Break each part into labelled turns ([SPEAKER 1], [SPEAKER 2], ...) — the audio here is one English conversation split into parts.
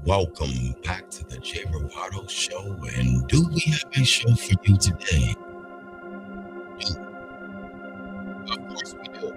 [SPEAKER 1] Welcome back to the Jay Bravado Show. And do we have a show for you today? Of course we do.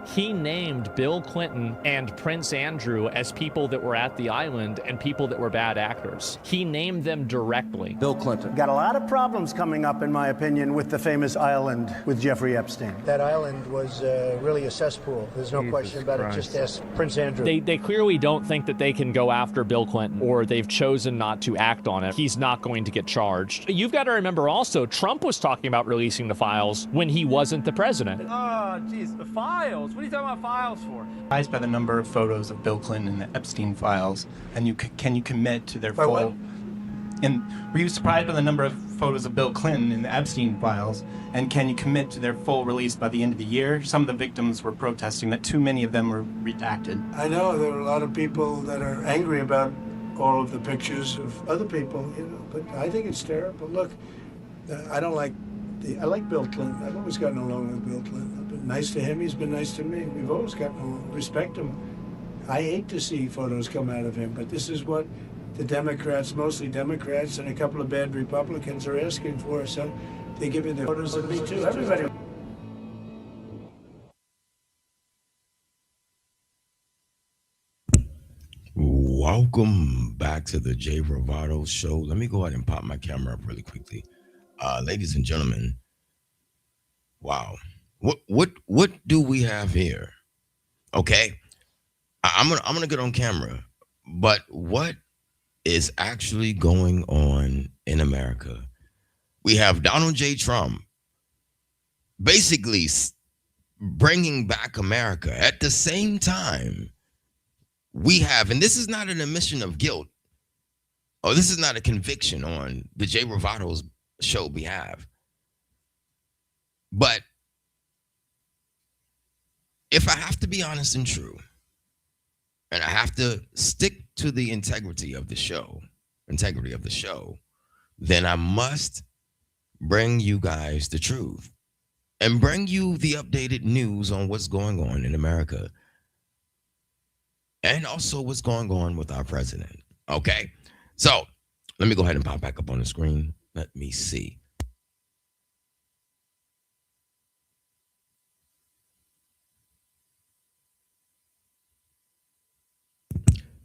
[SPEAKER 2] He named Bill Clinton and Prince Andrew as people that were at the island and people that were bad actors. He named them directly.
[SPEAKER 3] Bill Clinton.
[SPEAKER 4] Got a lot of problems coming up, in my opinion, with the famous island with Jeffrey Epstein.
[SPEAKER 5] That island was really a cesspool. There's no question about it. Just ask Prince Andrew.
[SPEAKER 2] They clearly don't think that they can go after Bill Clinton, or they've chosen not to act on it. He's not going to get charged. You've got to remember also, Trump was talking about releasing the files when he wasn't the president.
[SPEAKER 6] Oh, geez, the files. What are you talking about files for?
[SPEAKER 7] Surprised by the number of photos of Bill Clinton in the Epstein files, and can you commit to their
[SPEAKER 5] By
[SPEAKER 7] full?
[SPEAKER 5] what?
[SPEAKER 7] And were you surprised by the number of photos of Bill Clinton in the Epstein files, and can you commit to their full release by the end of the year? Some of the victims were protesting that too many of them were redacted.
[SPEAKER 5] I know there are a lot of people that are angry about all of the pictures of other people, but I think it's terrible. Look,
[SPEAKER 3] I don't like I like Bill Clinton. I've always gotten along with Bill Clinton. I've been nice to him. He's been nice to me. We've always gotten along. Respect him. I hate to see photos come out of him, but this is what the Democrats, mostly Democrats, and a couple of bad Republicans are asking for. So they give me the photos of me too. Everybody.
[SPEAKER 1] Welcome back to the Jay Bravado Show. Let me go ahead and pop my camera up really quickly. Ladies and gentlemen, wow. What do we have here? Okay. I'm gonna get on camera, but what is actually going on in America? We have Donald J. Trump basically bringing back America. At the same time, we have, and this is not an admission of guilt, or this is not a conviction on the Jay Bravado's show behalf. But if I have to be honest and true, and I have to stick to the integrity of the show, then I must bring you guys the truth and bring you the updated news on what's going on in America and also what's going on with our president. Okay, so let me go ahead and pop back up on the screen. Let me see.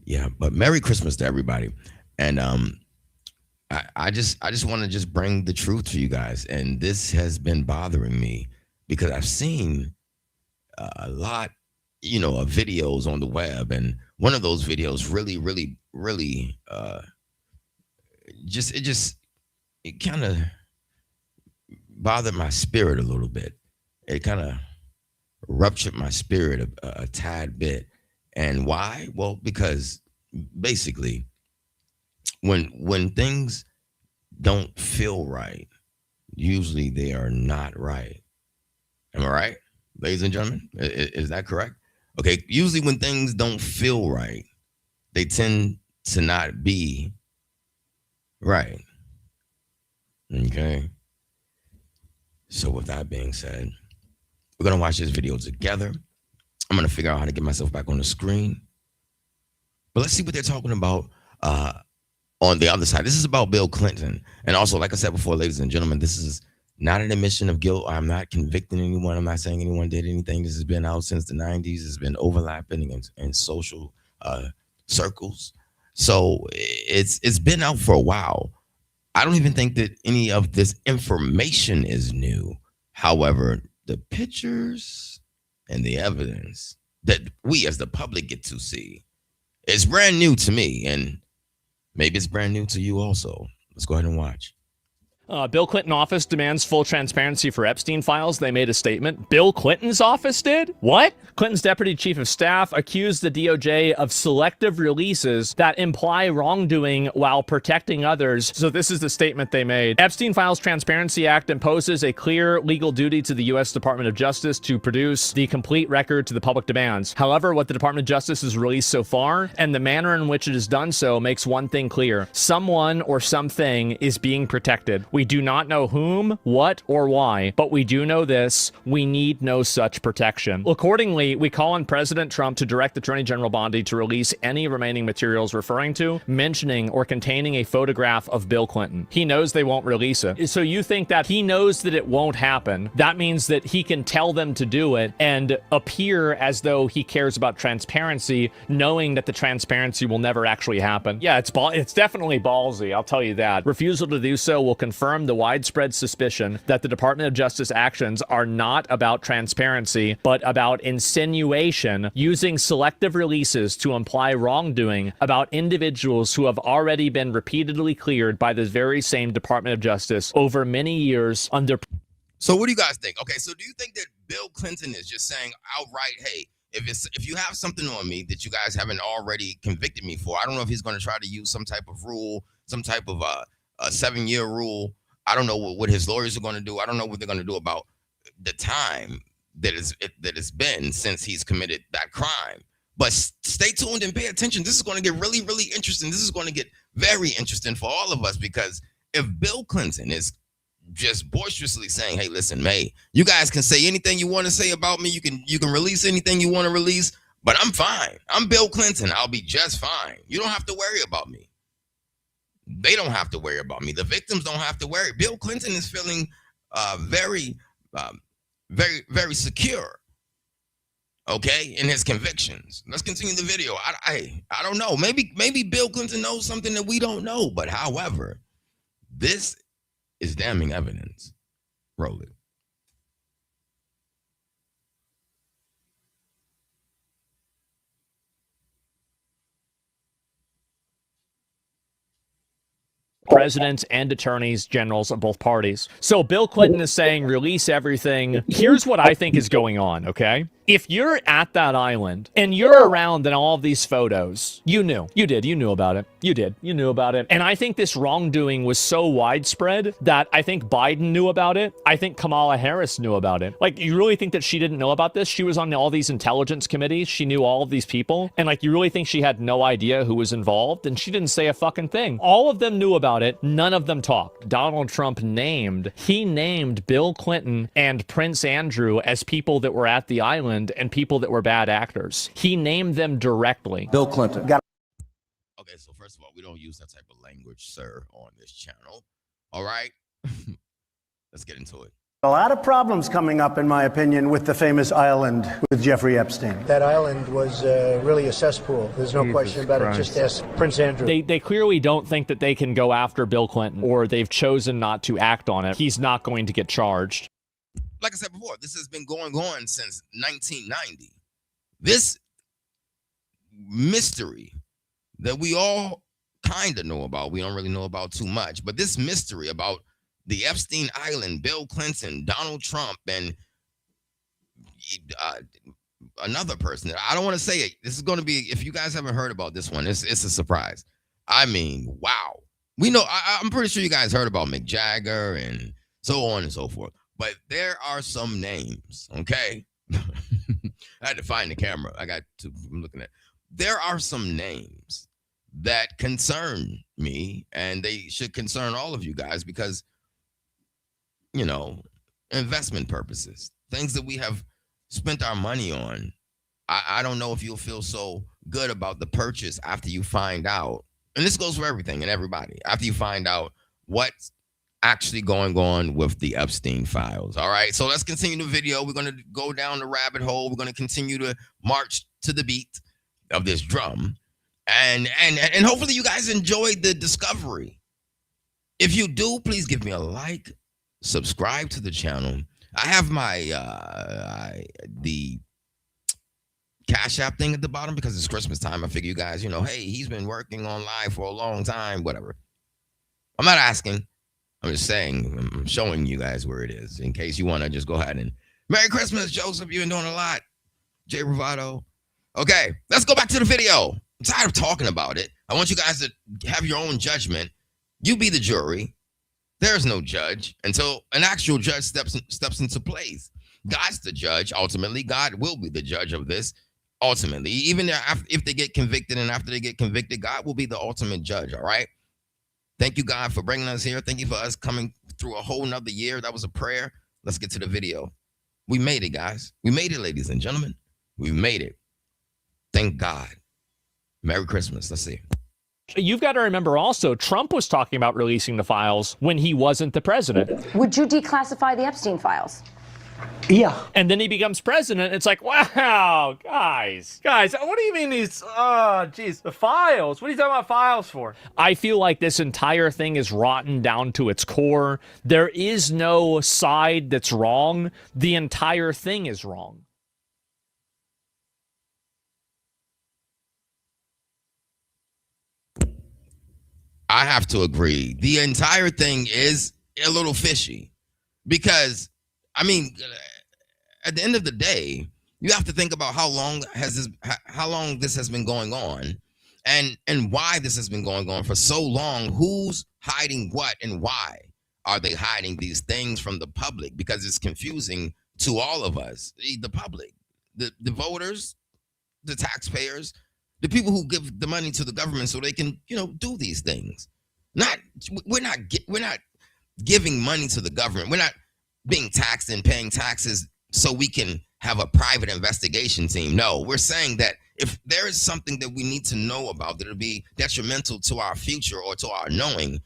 [SPEAKER 1] Yeah, but Merry Christmas to everybody. And I just want to just bring the truth to you guys. And this has been bothering me because I've seen a lot, of videos on the web, and one of those videos really it kind of bothered my spirit a little bit. It kind of ruptured my spirit a tad bit. And why? Well, because basically when things don't feel right, usually they are not right. Am I right, ladies and gentlemen? Is that correct? Okay, usually when things don't feel right, they tend to not be right. Okay. So with that being said, we're going to watch this video together. I'm going to figure out how to get myself back on the screen. But let's see what they're talking about on the other side. This is about Bill Clinton. And also, like I said before, ladies and gentlemen, this is not an admission of guilt. I'm not convicting anyone. I'm not saying anyone did anything. This has been out since the 90s. It's been overlapping in social circles. So it's been out for a while. I don't even think that any of this information is new. However, the pictures and the evidence that we as the public get to see is brand new to me, and maybe it's brand new to you also. Let's go ahead and watch.
[SPEAKER 2] Bill Clinton office demands full transparency for Epstein files. They made a statement. Bill Clinton's office did? What? Clinton's deputy chief of staff accused the DOJ of selective releases that imply wrongdoing while protecting others. So this is the statement they made. Epstein Files Transparency Act imposes a clear legal duty to the U.S. Department of Justice to produce the complete record to the public demands. However, what the Department of Justice has released so far and the manner in which it has done so makes one thing clear. Someone or something is being protected. We do not know whom, what, or why, but we do know this: we need no such protection. Accordingly, we call on President Trump to direct Attorney General Bondi to release any remaining materials referring to, mentioning, or containing a photograph of Bill Clinton. He knows they won't release it. So you think that he knows that it won't happen? That means that he can tell them to do it and appear as though he cares about transparency, knowing that the transparency will never actually happen. Yeah, it's definitely ballsy, I'll tell you that. Refusal to do so will confirm the widespread suspicion that the Department of Justice actions are not about transparency, but about insinuation, using selective releases to imply wrongdoing about individuals who have already been repeatedly cleared by the very same Department of Justice over many years under.
[SPEAKER 1] So what do you guys think? Okay, so do you think that Bill Clinton is just saying outright, hey, if you have something on me that you guys haven't already convicted me for, I don't know if he's going to try to use some type of rule, some type of a 7-year rule. I don't know what his lawyers are going to do. I don't know what they're going to do about the time that it's been since he's committed that crime. But stay tuned and pay attention. This is going to get really, really interesting. This is going to get very interesting for all of us, because if Bill Clinton is just boisterously saying, hey, listen, May, you guys can say anything you want to say about me. You can release anything you want to release, but I'm fine. I'm Bill Clinton. I'll be just fine. You don't have to worry about me. They don't have to worry about me. The victims don't have to worry. Bill Clinton is feeling very, very secure, okay, in his convictions. Let's continue the video. I don't know. Maybe Bill Clinton knows something that we don't know. But however, this is damning evidence. Roll it.
[SPEAKER 2] Presidents and attorneys generals of both parties. So Bill Clinton is saying release everything. Here's what I think is going on, okay? If you're at that island and you're around in all of these photos, you knew. You knew about it. You knew about it. And I think this wrongdoing was so widespread that I think Biden knew about it. I think Kamala Harris knew about it. Like, you really think that she didn't know about this? She was on all these intelligence committees. She knew all of these people. And like, you really think she had no idea who was involved? And she didn't say a fucking thing. All of them knew about it. None of them talked. Donald Trump named Bill Clinton and Prince Andrew as people that were at the island and people that were bad actors. He named them directly.
[SPEAKER 4] Bill Clinton.
[SPEAKER 1] Okay, so first of all, we don't use that type of language, sir, on this channel. All right? Let's get into it.
[SPEAKER 4] A lot of problems coming up, in my opinion, with the famous island with Jeffrey Epstein.
[SPEAKER 5] That island was really a cesspool. There's no question about it. Just ask Prince Andrew.
[SPEAKER 2] They clearly don't think that they can go after Bill Clinton, or they've chosen not to act on it. He's not going to get charged.
[SPEAKER 1] Like I said before, this has been going on since 1990. This mystery that we all kind of know about, we don't really know about too much, but this mystery about the Epstein Island, Bill Clinton, Donald Trump, and another person. I don't want to say it. This is going to be, if you guys haven't heard about this one, it's a surprise. I mean, wow. We know, I'm pretty sure you guys heard about Mick Jagger and so on and so forth. But there are some names, okay? I had to find the camera. I'm looking at. There are some names that concern me, and they should concern all of you guys because, you know, investment purposes, things that we have spent our money on. I don't know if you'll feel so good about the purchase after you find out, and this goes for everything and everybody, after you find out what's actually going on with the Epstein files. All right, so let's continue the video. We're going to go down the rabbit hole. We're going to continue to march to the beat of this drum, and hopefully you guys enjoyed the discovery. If you do, please give me a like, subscribe to the channel. I have my the Cash App thing at the bottom because it's Christmas time. I figure you guys, you know, hey, he's been working on live for a long time, whatever. I'm not asking. I'm just saying, I'm showing you guys where it is in case you want to just go ahead and Merry Christmas, Joseph. You've been doing a lot. Jay Bravado. Okay, let's go back to the video. I'm tired of talking about it. I want you guys to have your own judgment. You be the jury. There's no judge until an actual judge steps into place. God's the judge. Ultimately, God will be the judge of this. Ultimately, even if they get convicted and after they get convicted, God will be the ultimate judge. All right. Thank you, God, for bringing us here. Thank you for us coming through a whole nother year. That was a prayer. Let's get to the video. We made it, guys. We made it, ladies and gentlemen. We made it. Thank God. Merry Christmas. Let's see.
[SPEAKER 2] You've got to remember also, Trump was talking about releasing the files when he wasn't the president.
[SPEAKER 8] Would you declassify the Epstein files?
[SPEAKER 4] Yeah.
[SPEAKER 2] And then he becomes president. It's like, wow, guys,
[SPEAKER 6] What do you mean these, geez, the files? What are you talking about files for?
[SPEAKER 2] I feel like this entire thing is rotten down to its core. There is no side that's wrong. The entire thing is wrong.
[SPEAKER 1] I have to agree. The entire thing is a little fishy because, I mean, at the end of the day, you have to think about how long this has been going on and why this has been going on for so long. Who's hiding what and why are they hiding these things from the public? Because it's confusing to all of us, the public, the voters, the taxpayers, the people who give the money to the government so they can, you know, do these things. We're not giving money to the government. We're not being taxed and paying taxes so we can have a private investigation team. No, we're saying that if there is something that we need to know about that'll be detrimental to our future or to our knowing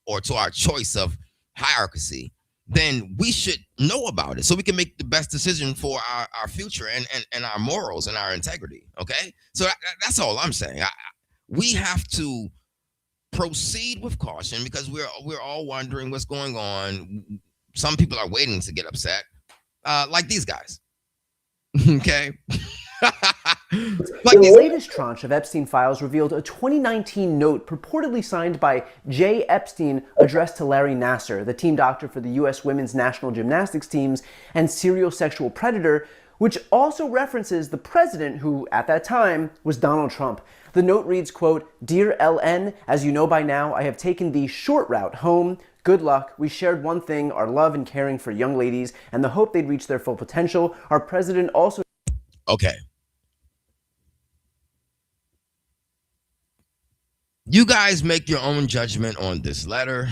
[SPEAKER 1] or to our choice of hierarchy, then we should know about it so we can make the best decision for our future and our morals and our integrity. Okay, so that's all I'm saying. We have to proceed with caution because we're all wondering what's going on. Some people are waiting to get upset, like these guys. Okay.
[SPEAKER 9] The latest tranche of Epstein files revealed a 2019 note purportedly signed by J. Epstein addressed to Larry Nassar, the team doctor for the U.S. women's national gymnastics teams and serial sexual predator, which also references the president who, at that time, was Donald Trump. The note reads, quote, "Dear LN, as you know by now, I have taken the short route home. Good luck. We shared one thing, our love and caring for young ladies and the hope they'd reach their full potential. Our president also..."
[SPEAKER 1] Okay. You guys make your own judgment on this letter.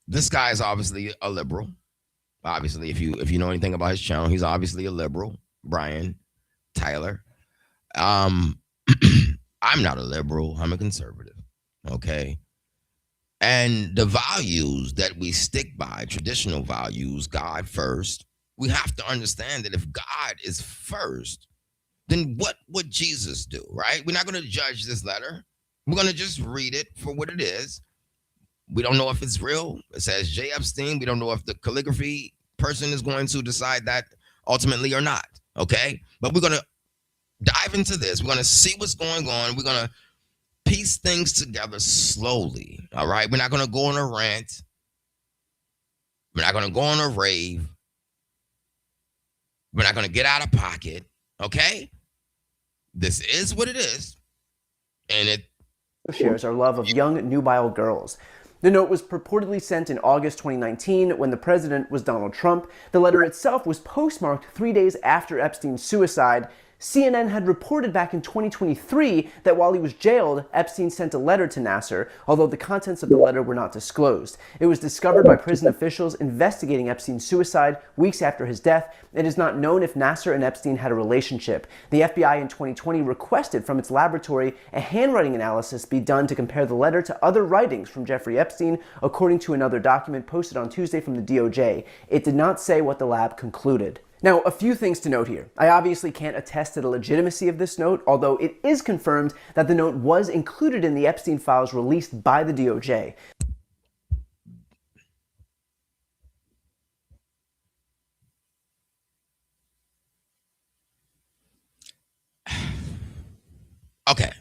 [SPEAKER 1] This guy is obviously a liberal. Obviously, if you know anything about his channel, he's obviously a liberal. Brian Tyler. I'm not a liberal. I'm a conservative. Okay. And the values that we stick by, traditional values, God first, we have to understand that if God is first, then what would Jesus do, right? We're not going to judge this letter. We're going to just read it for what it is. We don't know if it's real. It says J. Epstein. We don't know if the calligraphy person is going to decide that ultimately or not, okay? But we're going to dive into this. We're going to see what's going on. We're going to piece things together slowly, all right? We're not going to go on a rant. We're not going to go on a rave. We're not going to get out of pocket, okay? This is what it is, and it
[SPEAKER 9] shares our love of young, nubile girls. The note was purportedly sent in August 2019 when the president was Donald Trump. The letter itself was postmarked 3 days after Epstein's suicide. CNN had reported back in 2023 that while he was jailed, Epstein sent a letter to Nassar, although the contents of the letter were not disclosed. It was discovered by prison officials investigating Epstein's suicide weeks after his death. It is not known if Nassar and Epstein had a relationship. The FBI in 2020 requested from its laboratory a handwriting analysis be done to compare the letter to other writings from Jeffrey Epstein, according to another document posted on Tuesday from the DOJ. It did not say what the lab concluded. Now, a few things to note here. I obviously can't attest to the legitimacy of this note, although it is confirmed that the note was included in the Epstein files released by the DOJ.
[SPEAKER 1] Okay.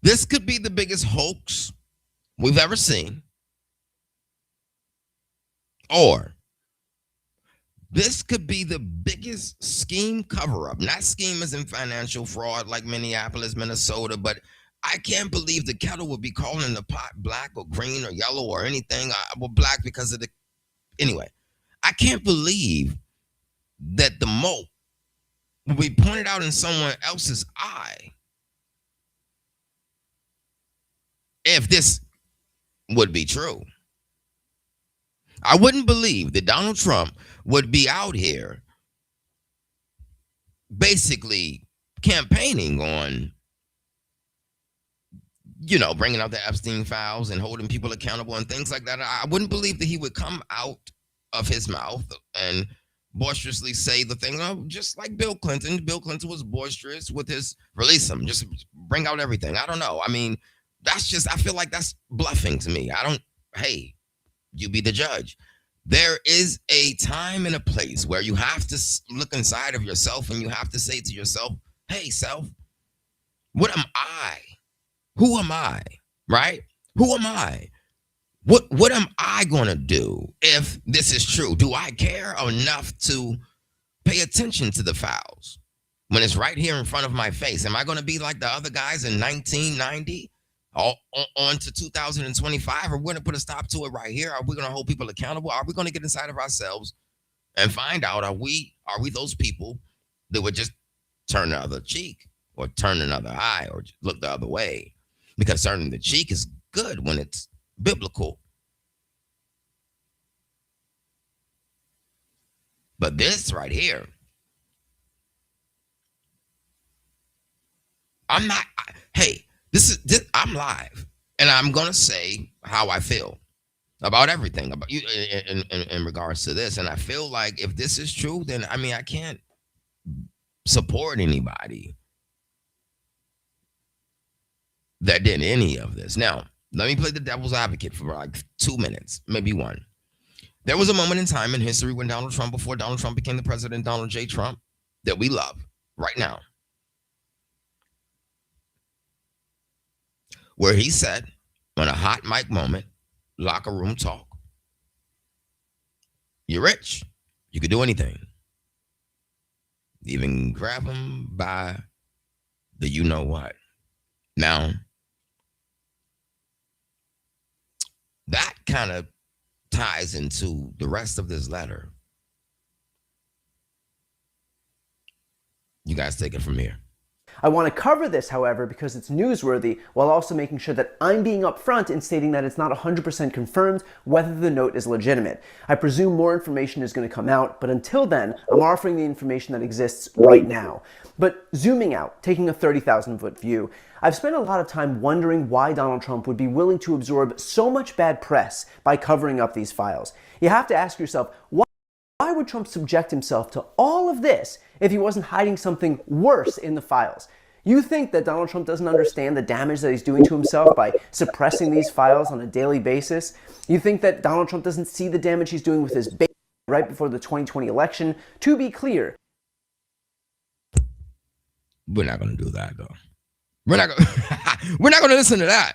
[SPEAKER 1] This could be the biggest hoax we've ever seen. Or this could be the biggest scheme cover-up. Not scheme as in financial fraud like Minneapolis, Minnesota, but I can't believe the kettle would be calling the pot black or green or yellow or anything. Well, black because of the... Anyway, I can't believe that the mote will be pointed out in someone else's eye. If this would be true. I wouldn't believe that Donald Trump would be out here basically campaigning on, bringing out the Epstein files and holding people accountable and things like that. I wouldn't believe that he would come out of his mouth and boisterously say the thing, just like Bill Clinton. Bill Clinton was boisterous with his release him, just bring out everything. I don't know. I mean, I feel like that's bluffing to me. Hey, you be the judge. There is a time and a place where you have to look inside of yourself and you have to say to yourself, hey, self, what am I? Who am I? Right? Who am I? What am I going to do if this is true? Do I care enough to pay attention to the files when it's right here in front of my face? Am I going to be like the other guys in 1990? On to 2025, or we're going to put a stop to it right here? Are we going to hold people accountable? Are we going to get inside of ourselves and find out, are we those people that would just turn the other cheek or turn another eye or look the other way? Because turning the cheek is good when it's biblical. But this right here, I'm not. Hey, I'm live, and I'm gonna say how I feel about everything about you in regards to this. And I feel like if this is true, then I mean I can't support anybody that did any of this. Now, let me play the devil's advocate for like 2 minutes, maybe one. There was a moment in time in history when before Donald Trump became the president, Donald J. Trump, that we love right now, where he said on a hot mic moment, locker room talk, you're rich, you could do anything. Even grab him by the you know what. Now, that kind of ties into the rest of this letter. You guys take it from here.
[SPEAKER 9] I want to cover this, however, because it's newsworthy, while also making sure that I'm being upfront in stating that it's not 100% confirmed whether the note is legitimate. I presume more information is going to come out, but until then, I'm offering the information that exists right now. But zooming out, taking a 30,000-foot view, I've spent a lot of time wondering why Donald Trump would be willing to absorb so much bad press by covering up these files. You have to ask yourself, why would Trump subject himself to all of this if he wasn't hiding something worse in the files? You think that Donald Trump doesn't understand the damage that he's doing to himself by suppressing these files on a daily basis? You think that Donald Trump doesn't see the damage he's doing with his baby right before the 2020 election? To be clear,
[SPEAKER 1] we're not going to do that, though. We're not going to listen to that.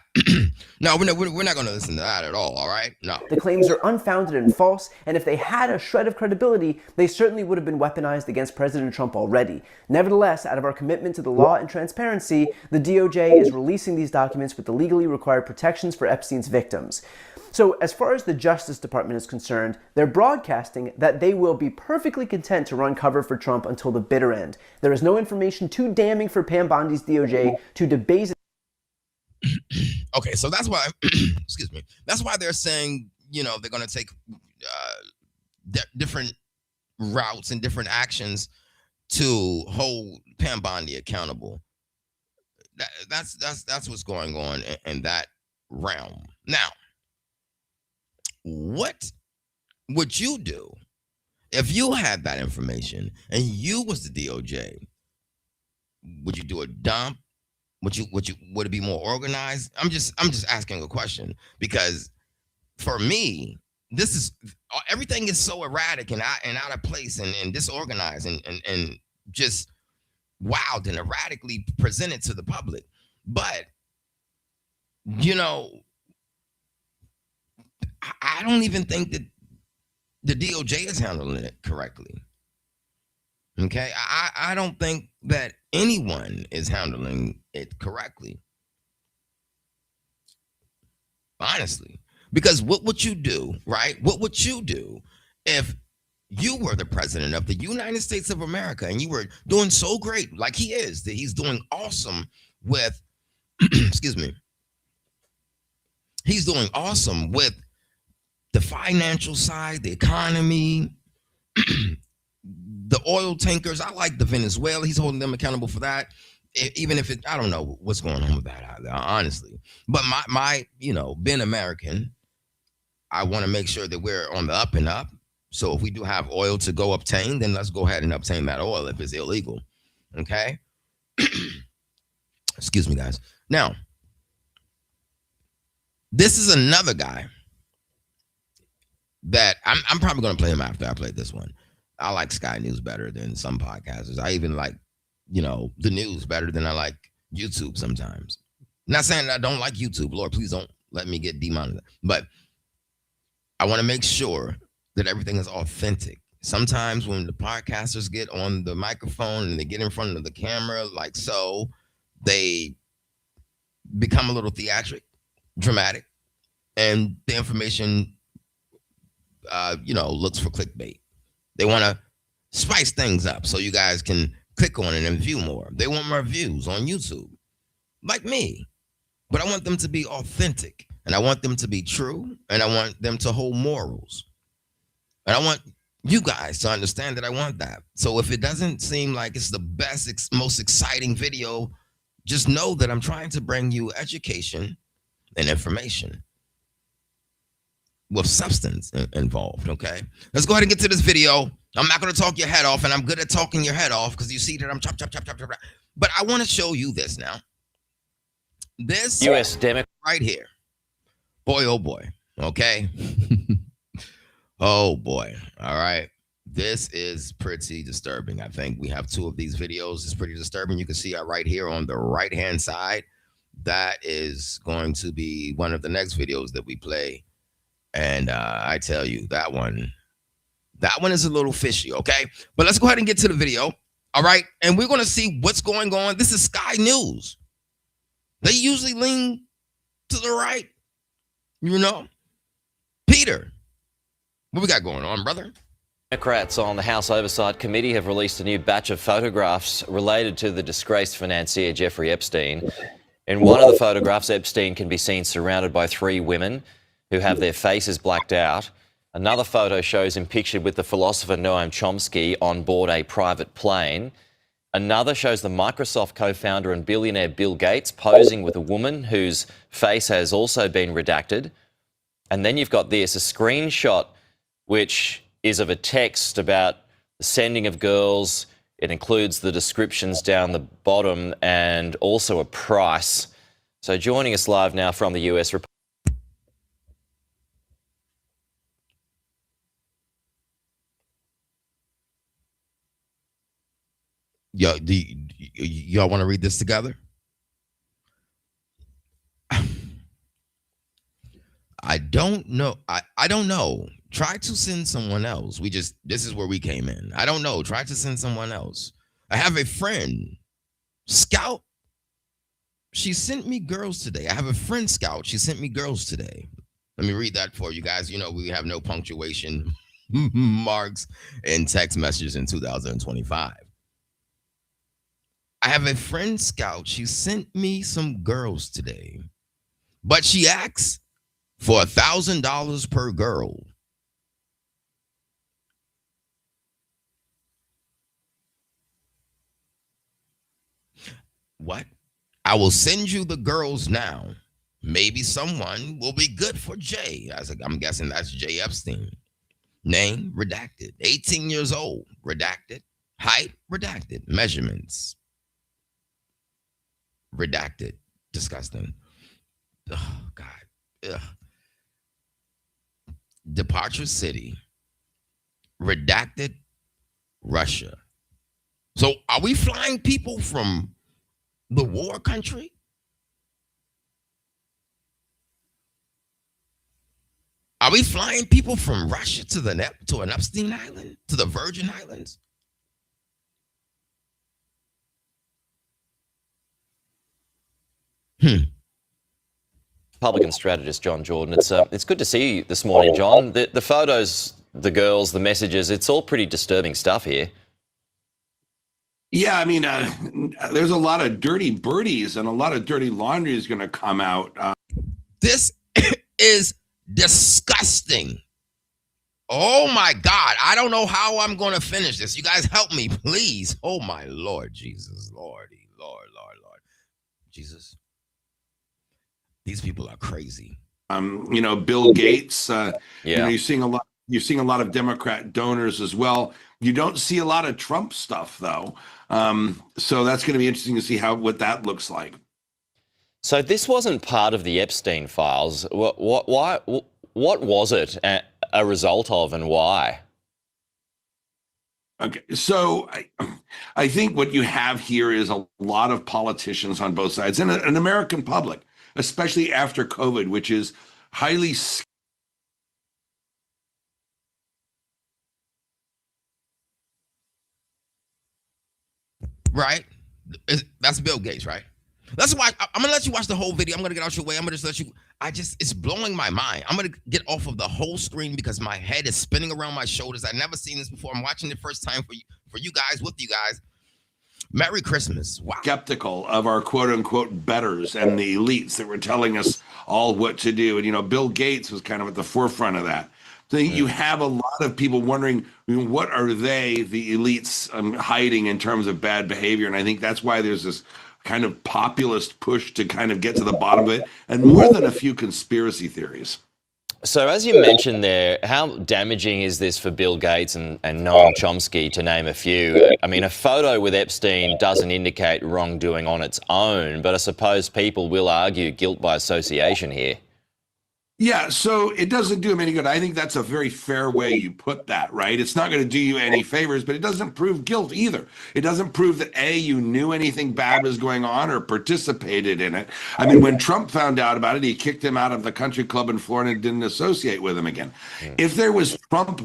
[SPEAKER 1] No, we're not going to listen to that at all right? No.
[SPEAKER 9] The claims are unfounded and false, and if they had a shred of credibility, they certainly would have been weaponized against President Trump already. Nevertheless, out of our commitment to the law and transparency, the DOJ is releasing these documents with the legally required protections for Epstein's victims. So as far as the Justice Department is concerned, they're broadcasting that they will be perfectly content to run cover for Trump until the bitter end. There is no information too damning for Pam Bondi's DOJ to debase.
[SPEAKER 1] Okay, so that's why, excuse me, that's why they're saying, they're going to take different routes and different actions to hold Pam Bondi accountable. That's what's going on in that realm. Now, what would you do if you had that information and you was the DOJ? Would you do a dump? Would it be more organized? I'm just asking a question, because for me, this is everything is so erratic and out of place and disorganized and just wild and erratically presented to the public. But I don't even think that the DOJ is handling it correctly. Okay, I don't think that anyone is handling it correctly. Honestly, because what would you do, right? What would you do if you were the president of the United States of America and you were doing so great, like he is, that he's doing awesome with, excuse me, he's doing awesome with the financial side, the economy, the oil tankers. I like the Venezuela. He's holding them accountable for that. Even if I don't know what's going on with that either, honestly. But my being American, I want to make sure that we're on the up and up. So if we do have oil to go obtain, then let's go ahead and obtain that oil if it's illegal. Okay. Excuse me, guys. Now, this is another guy that I'm probably going to play him after I play this one. I like Sky News better than some podcasters. I even like, the news better than I like YouTube sometimes. Not saying I don't like YouTube. Lord, please don't let me get demonetized. But I want to make sure that everything is authentic. Sometimes when the podcasters get on the microphone and they get in front of the camera, like so, they become a little theatric, dramatic, and the information, looks for clickbait. They want to spice things up so you guys can click on it and view more. They want more views on YouTube, like me. But I want them to be authentic. and I want them to be true, and I want them to hold morals. And I want you guys to understand that I want that. So if it doesn't seem like it's the best, most exciting video, just know that I'm trying to bring you education and information with substance involved, okay? Let's go ahead and get to this video. I'm not going to talk your head off, and I'm good at talking your head off because you see that I'm chop, chop, chop, chop, chop. But I want to show you this now. This
[SPEAKER 10] U.S. Democrat
[SPEAKER 1] right here. Boy, oh boy, okay? Oh boy, all right. This is pretty disturbing. I think we have two of these videos. It's pretty disturbing. You can see right here on the right-hand side. That is going to be one of the next videos that we play. And I tell you, that one is a little fishy, okay? But let's go ahead and get to the video, all right? And we're going to see what's going on. This is Sky News. They usually lean to the right, you know? Peter, what we got going on, brother?
[SPEAKER 10] Democrats on the House Oversight Committee have released a new batch of photographs related to the disgraced financier Jeffrey Epstein. In one of the photographs, Epstein can be seen surrounded by 3 women who have their faces blacked out. Another photo shows him pictured with the philosopher Noam Chomsky on board a private plane. Another shows the Microsoft co-founder and billionaire Bill Gates posing with a woman whose face has also been redacted. And then you've got this, a screenshot which is of a text about the sending of girls. It includes the descriptions down the bottom and also a price. So joining us live now from the US.
[SPEAKER 1] Yo, y'all want to read this together? I don't know. I don't know. Try to send someone else. This is where we came in. I don't know. Try to send someone else. I have a friend, Scout. She sent me girls today. I have a friend, Scout. She sent me girls today. Let me read that for you guys. You know, we have no punctuation marks in text messages in 2025. I have a friend, Scout. She sent me some girls today, but she asks for $1,000 per girl. What? I will send you the girls now. Maybe someone will be good for Jay. I'm guessing that's Jay Epstein. Name, redacted. 18 years old, redacted. Height, redacted. Measurements, redacted. Disgusting. Oh, God. Ugh. Departure city, redacted, Russia. So are we flying people from the war country? Are we flying people from Russia to an Epstein Island, to the Virgin Islands?
[SPEAKER 10] Republican strategist John Jordan. It's good to see you this morning, John. The photos, the girls, the messages, it's all pretty disturbing stuff here.
[SPEAKER 11] Yeah, I mean, there's a lot of dirty birdies and a lot of dirty laundry is going to come out.
[SPEAKER 1] This is disgusting. Oh my God. I don't know how I'm going to finish this. You guys help me, please. Oh my Lord Jesus, Lordy, Lord. Jesus. These people are crazy.
[SPEAKER 11] You know, Bill Gates,
[SPEAKER 10] Yeah.
[SPEAKER 11] you know, you're seeing a lot of Democrat donors as well. You don't see a lot of Trump stuff though. So that's going to be interesting to see what that looks like.
[SPEAKER 10] So this wasn't part of the Epstein files. What was it a result of, and why?
[SPEAKER 11] Okay, so I think what you have here is a lot of politicians on both sides and an American public, especially after COVID, which is highly
[SPEAKER 1] Right? That's Bill Gates, right? That's why I'm gonna let you watch the whole video. I'm gonna get out your way. I'm gonna just let you. It's blowing my mind. I'm gonna get off of the whole screen because my head is spinning around my shoulders. I've never seen this before. I'm watching it first time for you guys, with you guys. Merry Christmas. Wow.
[SPEAKER 11] skeptical of our quote unquote betters and the elites that were telling us all what to do. And, Bill Gates was kind of at the forefront of that. So you have a lot of people wondering, what are they, the elites, hiding in terms of bad behavior? And I think that's why there's this kind of populist push to kind of get to the bottom of it, and more than a few conspiracy theories.
[SPEAKER 10] So as you mentioned there, how damaging is this for Bill Gates and Noam Chomsky, to name a few? I mean, a photo with Epstein doesn't indicate wrongdoing on its own, but I suppose people will argue guilt by association here.
[SPEAKER 11] Yeah, so it doesn't do him any good. I think that's a very fair way you put that, right? It's not going to do you any favors, but it doesn't prove guilt either. It doesn't prove that A, you knew anything bad was going on or participated in it. I mean, when Trump found out about it, he kicked him out of the country club in Florida and didn't associate with him again. If there was Trump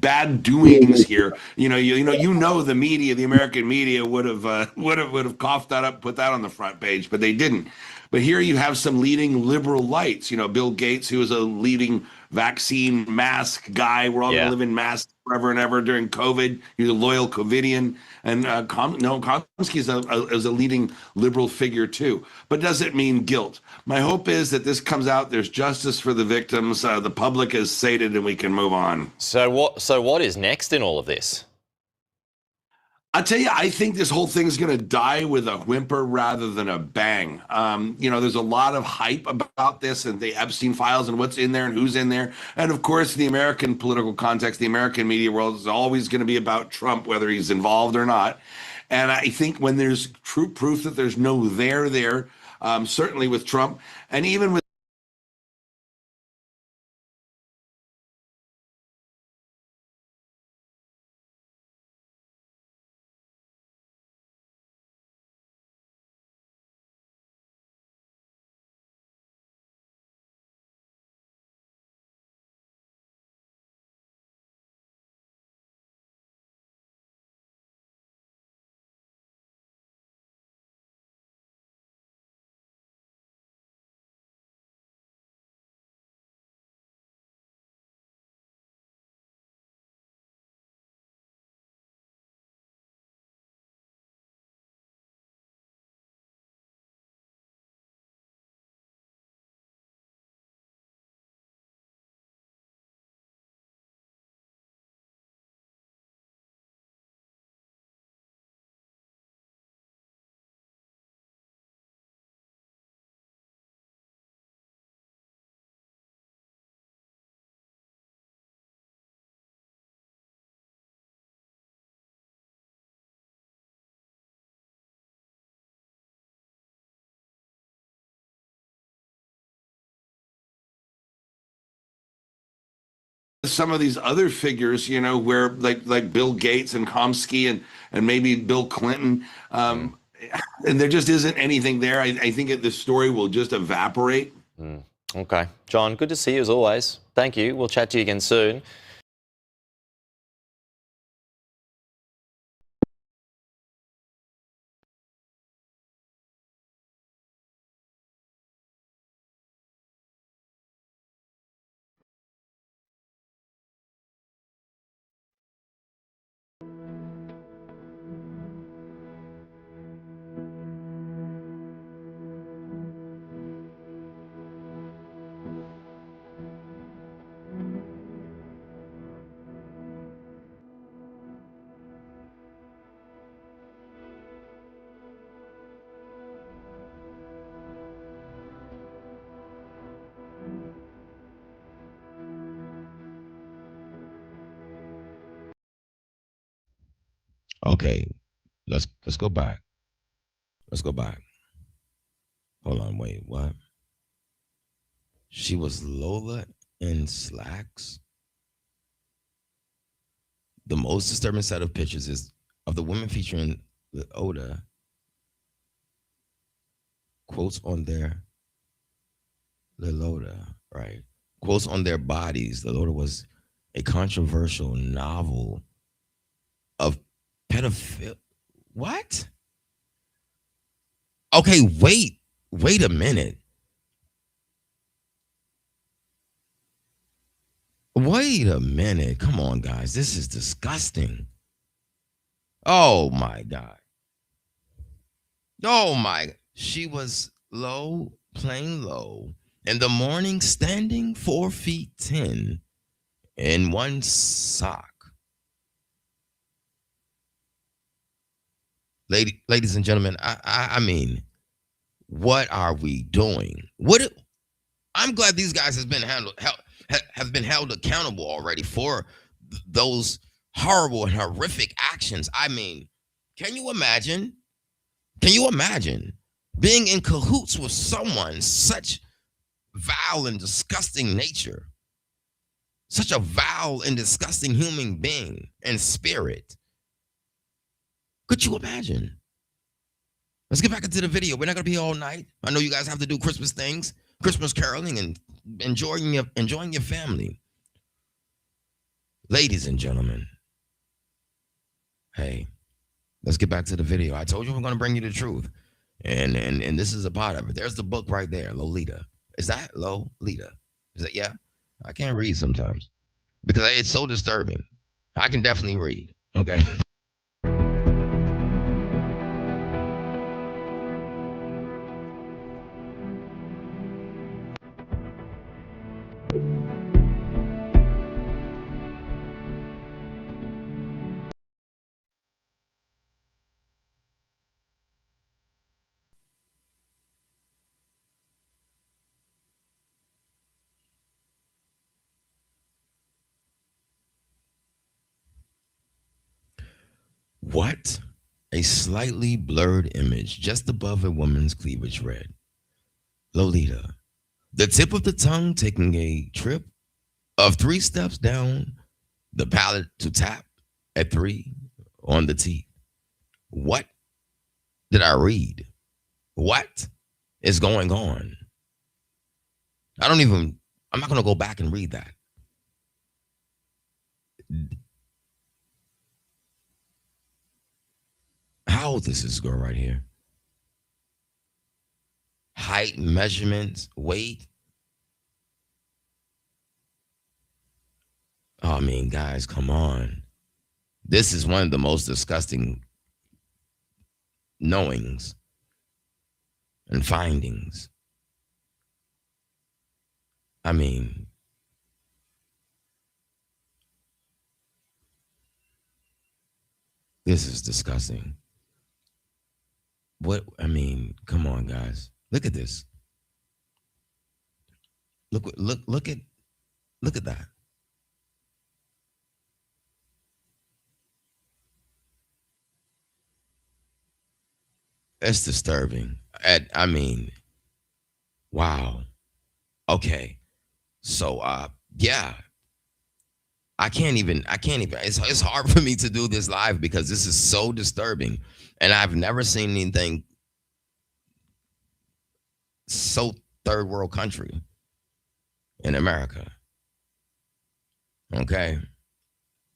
[SPEAKER 11] bad doings here, you know, the media, the American media would have coughed that up, put that on the front page, but they didn't. But here you have some leading liberal lights, Bill Gates, who is a leading vaccine mask guy. We're all going to live in masks forever and ever during COVID. He's a loyal COVIDian. And Chomsky is a leading liberal figure too. But does it mean guilt? My hope is that this comes out, there's justice for the victims, the public is sated, and we can move on.
[SPEAKER 10] So what is next in all of this?
[SPEAKER 11] I'll tell you, I think this whole thing is going to die with a whimper rather than a bang. There's a lot of hype about this and the Epstein files and what's in there and who's in there. And of course, the American political context, the American media world is always going to be about Trump, whether he's involved or not. And I think when there's true proof that there's no there, certainly with Trump, and even with some of these other figures, where like Bill Gates and Chomsky and maybe Bill Clinton, and there just isn't anything there. I think the story will just evaporate.
[SPEAKER 10] Okay. John, good to see you as always. Thank you. We'll chat to you again soon.
[SPEAKER 1] Okay, let's go back. Let's go back. Hold on, wait, what? She was Lola in slacks. The most disturbing set of pictures is of the women featuring the Oda quotes on their Lola, right? Quotes on their bodies. The Lola was a controversial novel of pedophile. What? Okay, wait a minute. Wait a minute. Come on, guys. This is disgusting. Oh my God. Oh my. She was low, plain low, In the morning, standing 4 feet 10 in one sock. Ladies and gentlemen, I mean, what are we doing? I'm glad these guys have been held accountable already for those horrible and horrific actions. I mean, can you imagine? Can you imagine being in cahoots with someone such vile and disgusting nature, such a vile and disgusting human being and spirit? Could you imagine? Let's get back into the video. We're not gonna be here all night. I know you guys have to do Christmas things, Christmas caroling, and enjoying your family. Ladies and gentlemen, hey, let's get back to the video. I told you we're gonna bring you the truth, and this is a part of it. There's the book right there, Lolita. Is that Lolita? Is that, yeah? I can't read sometimes because it's so disturbing. I can definitely read. Okay. What? A slightly blurred image just above a woman's cleavage read, Lolita. The tip of the tongue taking a trip of 3 steps down the palate to tap at 3 on the teeth. What did I read? What is going on? I'm not going to go back and read that. How old is this girl right here? Height, measurements, weight. Oh, I mean, guys, come on. This is one of the most disgusting knowings and findings. I mean, this is disgusting. Come on, guys. Look at this. Look at that. It's disturbing. Wow. Okay. So yeah. I can't even it's hard for me to do this live because this is so disturbing. And I've never seen anything so third world country in America. Okay.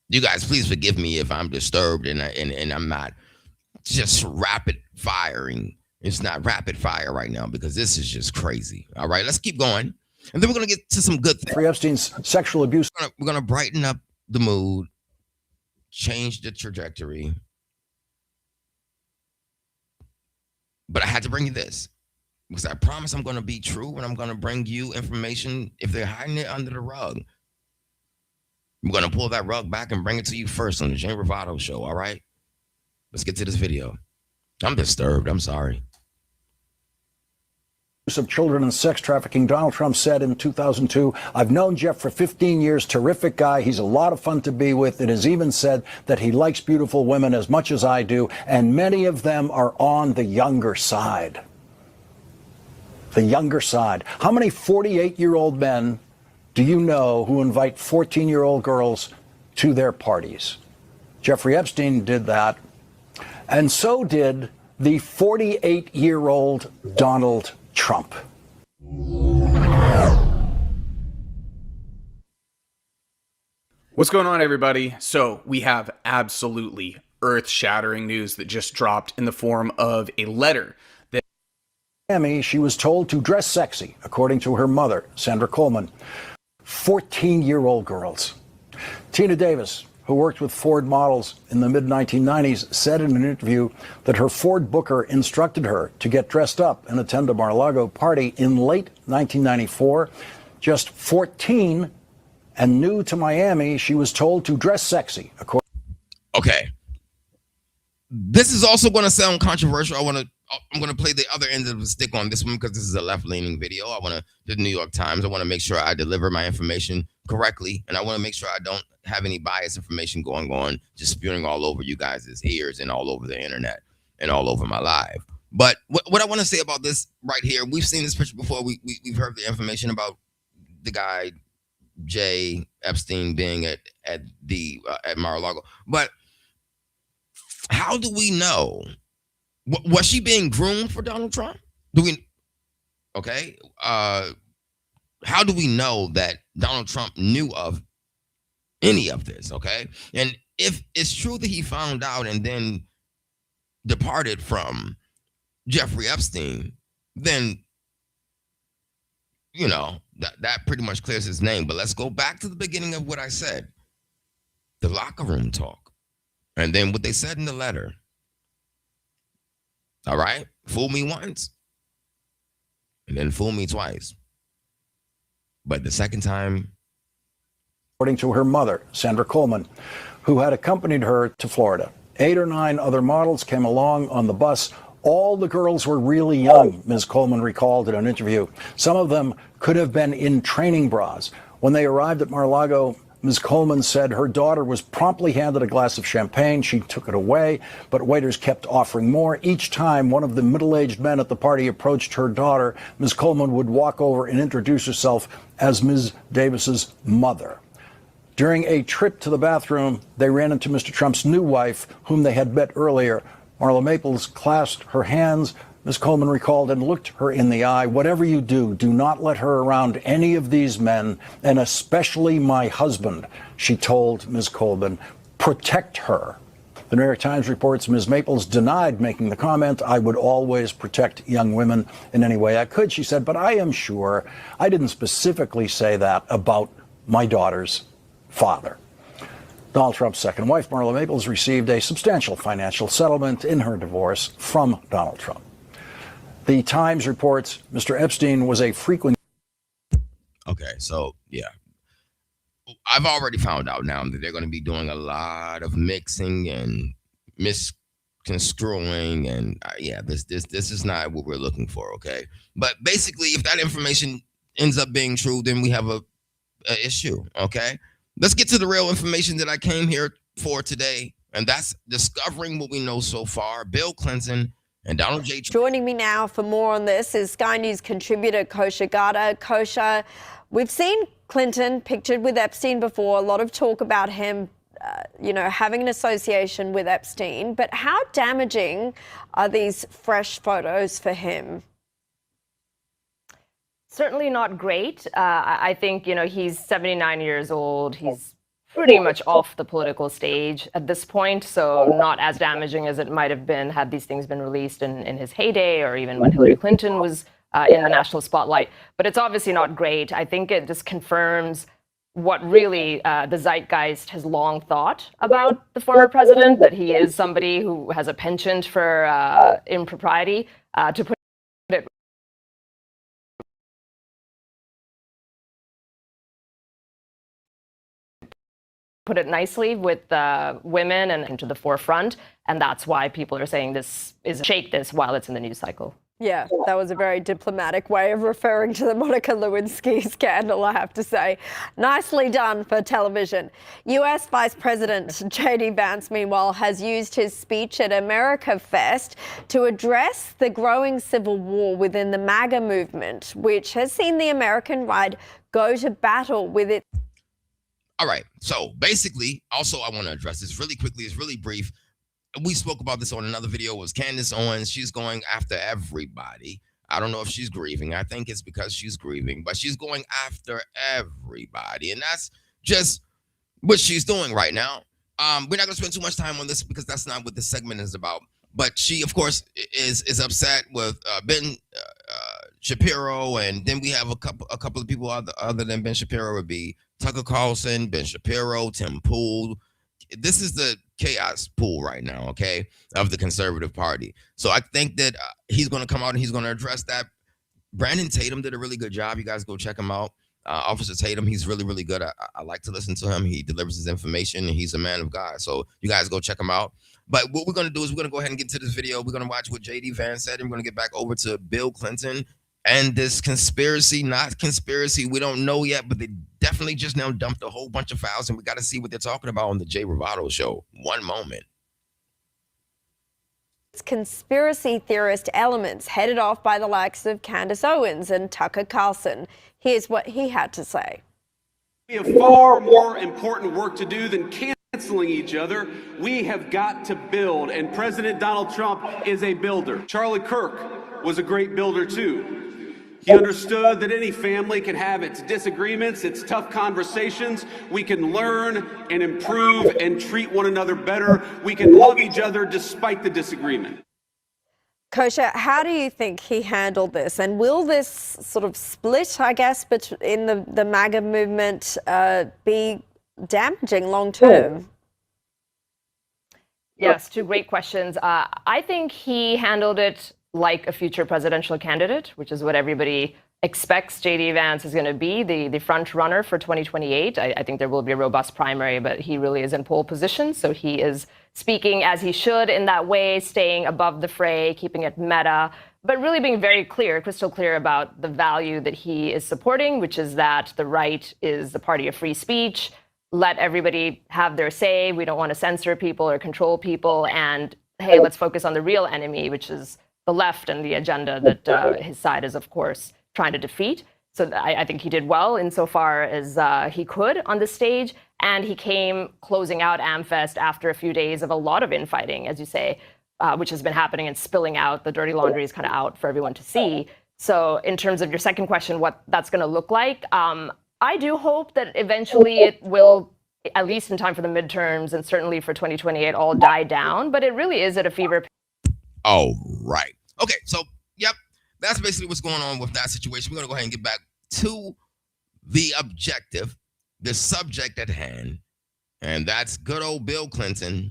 [SPEAKER 1] You guys, please forgive me if I'm disturbed and I'm not just rapid firing. It's not rapid fire right now because this is just crazy. All right, let's keep going. And then we're going to get to some good things.
[SPEAKER 5] Jeffrey Epstein's sexual abuse.
[SPEAKER 1] We're going to brighten up the mood, change the trajectory. But I had to bring you this because I promise I'm going to be true and I'm going to bring you information if they're hiding it under the rug. I'm going to pull that rug back and bring it to you first on the Jane Bravado show, all right? Let's get to this video. I'm disturbed. I'm sorry.
[SPEAKER 5] Of children and sex trafficking. Donald Trump said in 2002, I've known Jeff for 15 years, terrific guy. He's a lot of fun to be with. It has even said that he likes beautiful women as much as I do, and many of them are on the younger side. The younger side. How many 48-year-old men do you know who invite 14-year-old girls to their parties? Jeffrey Epstein did that, and so did the 48-year-old Donald Trump.
[SPEAKER 12] What's going on, everybody? So we have absolutely earth-shattering news that just dropped in the form of a letter that
[SPEAKER 5] Miami, she was told to dress sexy, according to her mother, Sandra Coleman. 14-year-old girls. Tina Davis, who worked with Ford models in the mid-1990s, said in an interview that her Ford booker instructed her to get dressed up and attend a Mar-a-Lago party in late 1994. Just 14 and new to Miami, she was told to dress sexy.
[SPEAKER 1] Okay. This is also going to sound controversial. I'm going to play the other end of the stick on this one because this is a left-leaning video. The New York Times. I want to make sure I deliver my information correctly, and I want to make sure I don't have any biased information going on, just spewing all over you guys' ears and all over the internet and all over my live. But what I want to say about this right here, we've seen this picture before. We've heard the information about the guy Jay Epstein being at Mar-a-Lago, but how do we know? Was she being groomed for Donald Trump? Okay. How do we know that Donald Trump knew of any of this? Okay. And if it's true that he found out and then departed from Jeffrey Epstein, then, that pretty much clears his name. But let's go back to the beginning of what I said, the locker room talk, and then what they said in the letter. All right. Fool me once and then fool me twice. But the second time.
[SPEAKER 5] According to her mother, Sandra Coleman, who had accompanied her to Florida. 8 or 9 other models came along on the bus. All the girls were really young, Ms. Coleman recalled in an interview. Some of them could have been in training bras. When they arrived at Mar-a-Lago, Ms. Coleman said her daughter was promptly handed a glass of champagne. She took it away, but waiters kept offering more. Each time one of the middle-aged men at the party approached her daughter, Ms. Coleman would walk over and introduce herself as Ms. Davis's mother. During a trip to the bathroom, they ran into Mr. Trump's new wife, whom they had met earlier. Marla Maples clasped her hands, Ms. Coleman recalled, and looked her in the eye. Whatever you do, do not let her around any of these men, and especially my husband, she told Ms. Coleman. Protect her. The New York Times reports Ms. Maples denied making the comment. I would always protect young women in any way I could, she said, but I am sure I didn't specifically say that about my daughter's father. Donald Trump's second wife, Marla Maples, received a substantial financial settlement in her divorce from Donald Trump. The Times reports Mr. Epstein was a frequent.
[SPEAKER 1] Okay, so yeah. I've already found out now that they're going to be doing a lot of mixing and misconstruing, and this is not what we're looking for, okay? But basically, if that information ends up being true, then we have a issue, okay? Let's get to the real information that I came here for today, and that's discovering what we know so far. Bill Clinton and Donald J. Trump.
[SPEAKER 13] Joining me now for more on this is Sky News contributor Kosha Gada. Kosha, we've seen Clinton pictured with Epstein before, a lot of talk about him, having an association with Epstein, but how damaging are these fresh photos for him?
[SPEAKER 14] Certainly not great. I think, he's 79 years old. He's pretty much off the political stage at this point, so not as damaging as it might have been had these things been released in his heyday or even when Hillary Clinton was in the national spotlight. But it's obviously not great. I think it just confirms what really the zeitgeist has long thought about the former president, that he is somebody who has a penchant for impropriety, to put it nicely, with women and into the forefront. And that's why people are saying this is shake this while it's in the news cycle.
[SPEAKER 13] Yeah, that was a very diplomatic way of referring to the Monica Lewinsky scandal, I have to say. Nicely done for television. U.S. Vice President J.D. Vance, meanwhile, has used his speech at America Fest to address the growing civil war within the MAGA movement, which has seen the American right go to battle with it.
[SPEAKER 1] All right. So basically, also, I want to address this really quickly. It's really brief. We spoke about this on another video. It was Candace Owens. She's going after everybody. I don't know if she's grieving. I think it's because she's grieving, but she's going after everybody. And that's just what she's doing right now. We're not going to spend too much time on this because that's not what this segment is about. But she, of course, is upset with Ben Shapiro, and then we have a couple of people other than Ben Shapiro would be Tucker Carlson, Ben Shapiro, Tim Pool, this is the chaos pool right now, okay, of the conservative party. So I think that he's going to come out and he's going to address that. Brandon Tatum did a really good job. You guys go check him out. Officer Tatum, he's really, really good. I like to listen to him. He delivers his information, and he's a man of God. So you guys go check him out. But what we're going to do is we're going to go ahead and get to this video. We're going to watch what J.D. Vance said, and we're going to get back over to Bill Clinton and this conspiracy, not conspiracy. We don't know yet, but they definitely just now dumped a whole bunch of files, and we got to see what they're talking about on the Jay Ravato show. One moment.
[SPEAKER 13] Conspiracy theorist elements headed off by the likes of Candace Owens and Tucker Carlson. Here's what he had to say.
[SPEAKER 15] We have far more important work to do than canceling each other. We have got to build, and President Donald Trump is a builder. Charlie Kirk was a great builder too. He understood that any family can have its disagreements, its tough conversations. We can learn and improve and treat one another better. We can love each other despite the disagreement.
[SPEAKER 13] Kosha, how do you think he handled this? And will this sort of split, I guess, in the MAGA movement be damaging long term?
[SPEAKER 14] Yes, two great questions. I think he handled it like a future presidential candidate, which is what everybody expects J.D. Vance is going to be, the front runner for 2028. I think there will be a robust primary, but he really is in pole position. So he is speaking as he should in that way, staying above the fray, keeping it meta, but really being very clear, crystal clear about the value that he is supporting, which is that the right is the party of free speech. Let everybody have their say. We don't want to censor people or control people. And hey, let's focus on the real enemy, which is the left and the agenda that his side is, of course, trying to defeat. So I think he did well insofar as he could on the stage. And he came closing out AmFest after a few days of a lot of infighting, as you say, which has been happening and spilling out. The dirty laundry is kind of out for everyone to see. So in terms of your second question, what that's going to look like, I do hope that eventually it will, at least in time for the midterms and certainly for 2028, all die down. But it really is at a fever pitch.
[SPEAKER 1] Oh, right. Okay, so, yep, that's basically what's going on with that situation. We're going to go ahead and get back to the objective, the subject at hand, and that's good old Bill Clinton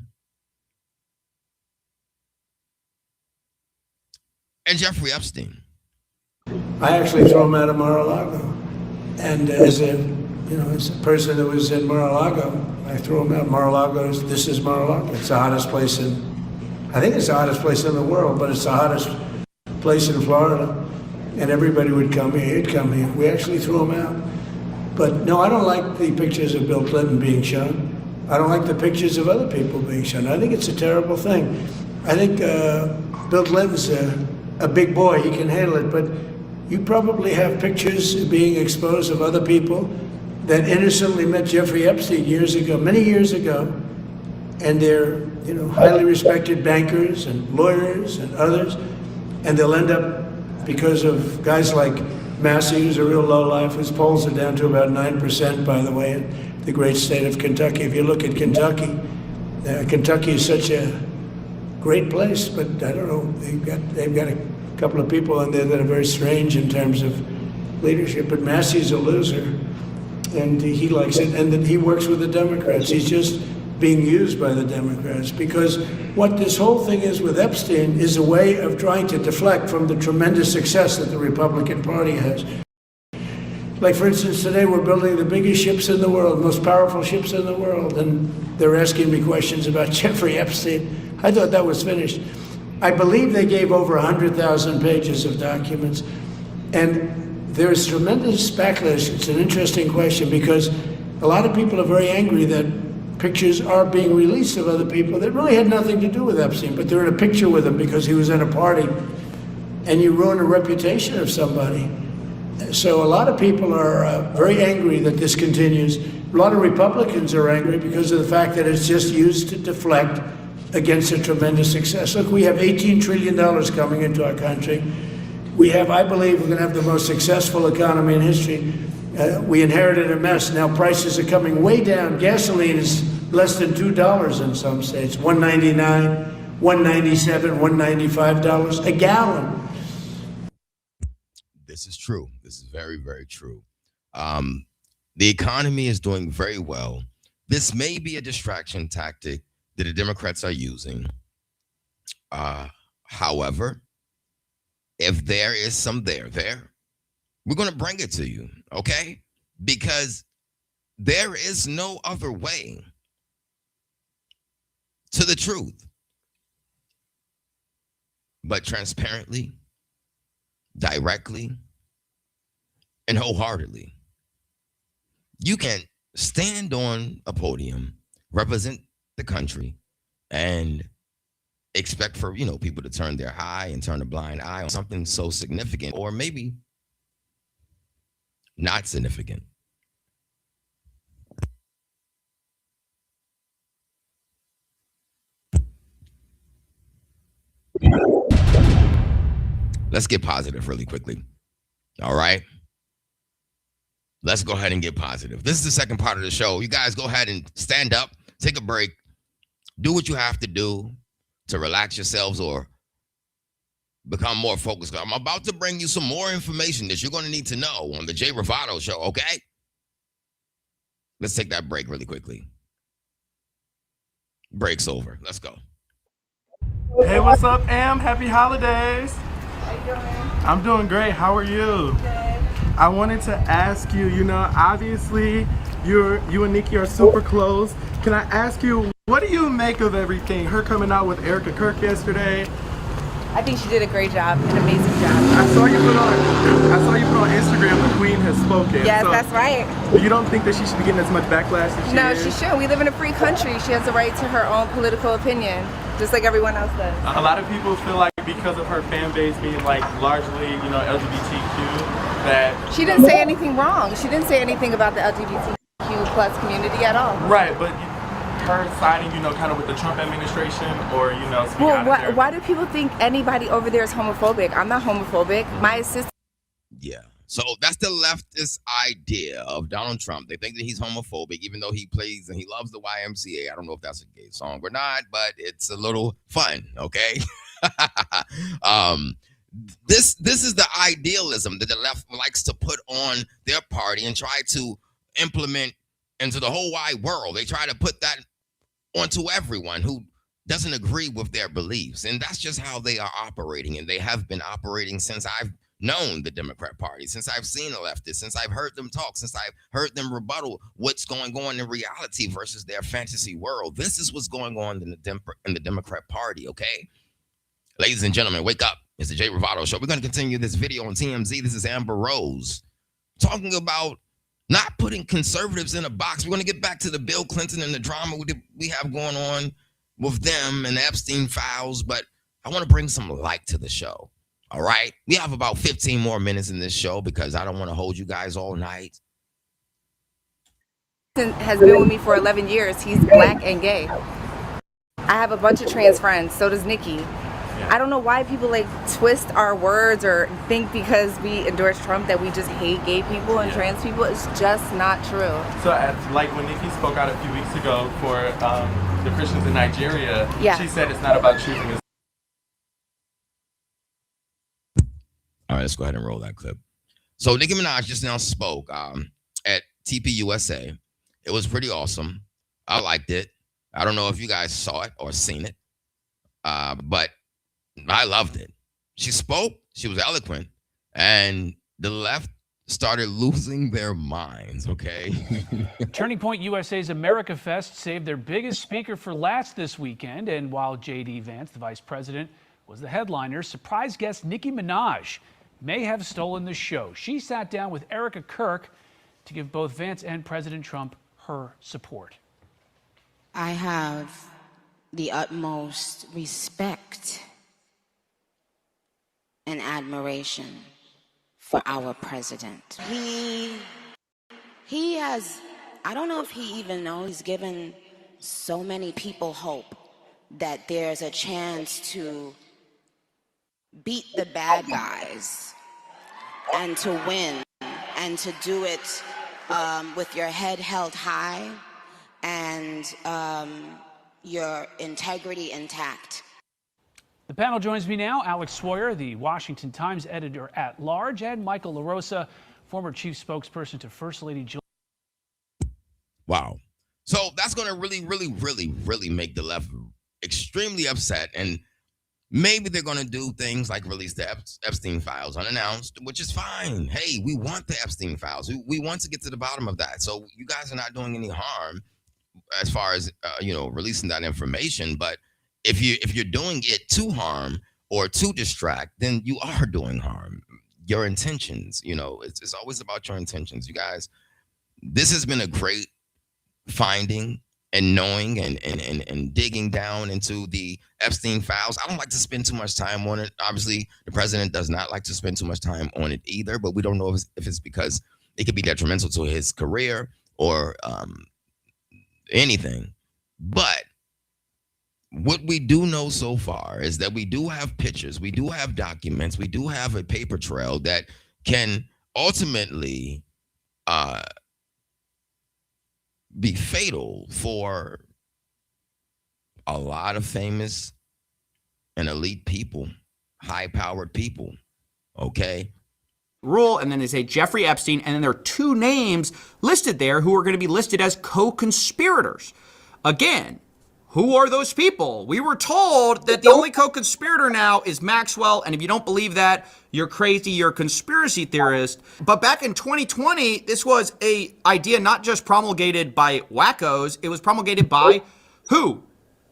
[SPEAKER 1] and Jeffrey Epstein.
[SPEAKER 3] I actually threw him out of Mar-a-Lago. And as a person that was in Mar-a-Lago, I threw him out. Mar-a-Lago, this is Mar-a-Lago. It's the hottest place I think it's the hottest place in the world, but it's the hottest place in Florida. And everybody would come here, he'd come here. We actually threw him out. But no, I don't like the pictures of Bill Clinton being shown. I don't like the pictures of other people being shown. I think it's a terrible thing. I think Bill Clinton's a big boy, he can handle it, but you probably have pictures being exposed of other people that innocently met Jeffrey Epstein years ago, many years ago, and they're highly respected bankers and lawyers and others, and they'll end up, because of guys like Massey, who's a real lowlife, whose polls are down to about 9%, by the way, in the great state of Kentucky. If you look at Kentucky, Kentucky is such a great place, but I don't know, they've got a couple of people in there that are very strange in terms of leadership, but Massey's a loser, and he likes it, and then he works with the Democrats. He's just being used by the Democrats, because what this whole thing is with Epstein is a way of trying to deflect from the tremendous success that the Republican Party has. Like, for instance, today we're building the biggest ships in the world, most powerful ships in the world, and they're asking me questions about Jeffrey Epstein. I thought that was finished. I believe they gave over 100,000 pages of documents, and there's tremendous backlash. It's an interesting question, because a lot of people are very angry that pictures are being released of other people that really had nothing to do with Epstein, but they're in a picture with him because he was at a party, and you ruin a reputation of somebody. So a lot of people are very angry that this continues. A lot of Republicans are angry because of the fact that it's just used to deflect against a tremendous success. Look, we have $18 trillion coming into our country. We have, I believe, we're going to have the most successful economy in history. We inherited a mess. Now prices are coming way down. Gasoline is less than $2 in some states. $1.99, $1.97, $1.95 a gallon.
[SPEAKER 1] This is true. This is very, very true. The economy is doing very well. This may be a distraction tactic that the Democrats are using. However, if there is some there, we're going to bring it to you, okay? Because there is no other way to the truth but transparently, directly, and wholeheartedly. You can stand on a podium, represent the country, and expect for, people to turn their eye and turn a blind eye on something so significant, or maybe not significant. Let's get positive really quickly. All right. Let's go ahead and get positive. This is the second part of the show. You guys go ahead and stand up, take a break, do what you have to do to relax yourselves or become more focused. I'm about to bring you some more information that you're going to need to know on the Jay Ravato Show, okay? Let's take that break really quickly. Break's over. Let's go.
[SPEAKER 16] Hey, what's up, Am? Happy holidays.
[SPEAKER 17] How you doing?
[SPEAKER 16] I'm doing great. How are you?
[SPEAKER 17] Good.
[SPEAKER 16] I wanted to ask you, obviously you and Nikki are super close. Can I ask you, what do you make of everything? Her coming out with Erica Kirk yesterday.
[SPEAKER 17] I think she did a great job, an amazing job.
[SPEAKER 16] I saw you put on Instagram, the Queen has spoken.
[SPEAKER 17] Yes, so that's right.
[SPEAKER 16] You don't think that she should be getting as much backlash as she is?
[SPEAKER 17] No, she should. We live in a free country. She has the right to her own political opinion, just like everyone else does.
[SPEAKER 16] A lot of people feel like because of her fan base being largely, LGBTQ, that
[SPEAKER 17] she didn't say anything wrong. She didn't say anything about the LGBTQ plus community at all.
[SPEAKER 16] Right, but her siding, kind of with the Trump administration, or
[SPEAKER 17] well, why do people think anybody over there is homophobic? I'm not homophobic. My assistant.
[SPEAKER 1] Yeah. So that's the leftist idea of Donald Trump. They think that he's homophobic, even though he plays and he loves the YMCA. I don't know if that's a gay song or not, but it's a little fun. Okay. This is the idealism that the left likes to put on their party and try to implement into the whole wide world. They try to put that onto everyone who doesn't agree with their beliefs. And that's just how they are operating. And they have been operating since I've known the Democrat Party, since I've seen the leftists, since I've heard them talk, since I've heard them rebuttal what's going on in reality versus their fantasy world. This is what's going on in the Democrat Party, okay? Ladies and gentlemen, wake up. It's the Jay Ravato Show. We're going to continue this video on TMZ. This is Amber Rose talking about not putting conservatives in a box. We're going to get back to the Bill Clinton and the drama we have going on with them and the Epstein files, but I want to bring some light to the show. All right? We have about 15 more minutes in this show because I don't want to hold you guys all night.
[SPEAKER 17] Has been with me for 11 years. He's black and gay. I have a bunch of trans friends. So does Nikki. I don't know why people twist our words or think because we endorse Trump that we just hate gay people and trans people. It's just not true.
[SPEAKER 16] So when Nikki spoke out a few weeks ago for the Christians in Nigeria, she said it's not about choosing a...
[SPEAKER 1] All right, let's go ahead and roll that clip. So Nicki Minaj just now spoke at TPUSA. It was pretty awesome. I liked it. I don't know if you guys saw it or seen it, but I loved it. She spoke, she was eloquent, and the left started losing their minds, okay?
[SPEAKER 18] Turning Point USA's America Fest saved their biggest speaker for last this weekend, and while J.D. Vance, the vice president, was the headliner, surprise guest Nicki Minaj may have stolen the show. She sat down with Erica Kirk to give both Vance and President Trump her support.
[SPEAKER 19] I have the utmost respect and admiration for our president. He has, I don't know if he even knows, he's given so many people hope that there's a chance to beat the bad guys and to win and to do it with your head held high and your integrity intact.
[SPEAKER 18] The panel joins me now. Alex Swoyer, the Washington Times editor-at-large, and Michael LaRosa, former chief spokesperson to First Lady Jill.
[SPEAKER 1] Wow. So that's going to really make the left extremely upset. And maybe they're going to do things like release the Epstein files unannounced, which is fine. Hey, we want the Epstein files. We want to get to the bottom of that. So you guys are not doing any harm as far as releasing that information. But if you're doing it to harm or to distract, then you are doing harm. Your intentions, it's always about your intentions. You guys, this has been a great finding and knowing and digging down into the Epstein files. I don't like to spend too much time on it. Obviously, the president does not like to spend too much time on it either, but we don't know if it's because it could be detrimental to his career or anything. But what we do know so far is that we do have pictures, we do have documents, we do have a paper trail that can ultimately be fatal for a lot of famous and elite people, high-powered people, okay?
[SPEAKER 12] Rule, and then they say Jeffrey Epstein, and then there are two names listed there who are going to be listed as co-conspirators. Again, who are those people? We were told that the only co-conspirator now is Maxwell, and if you don't believe that, you're crazy, you're a conspiracy theorist. But back in 2020, this was an idea not just promulgated by wackos, it was promulgated by who?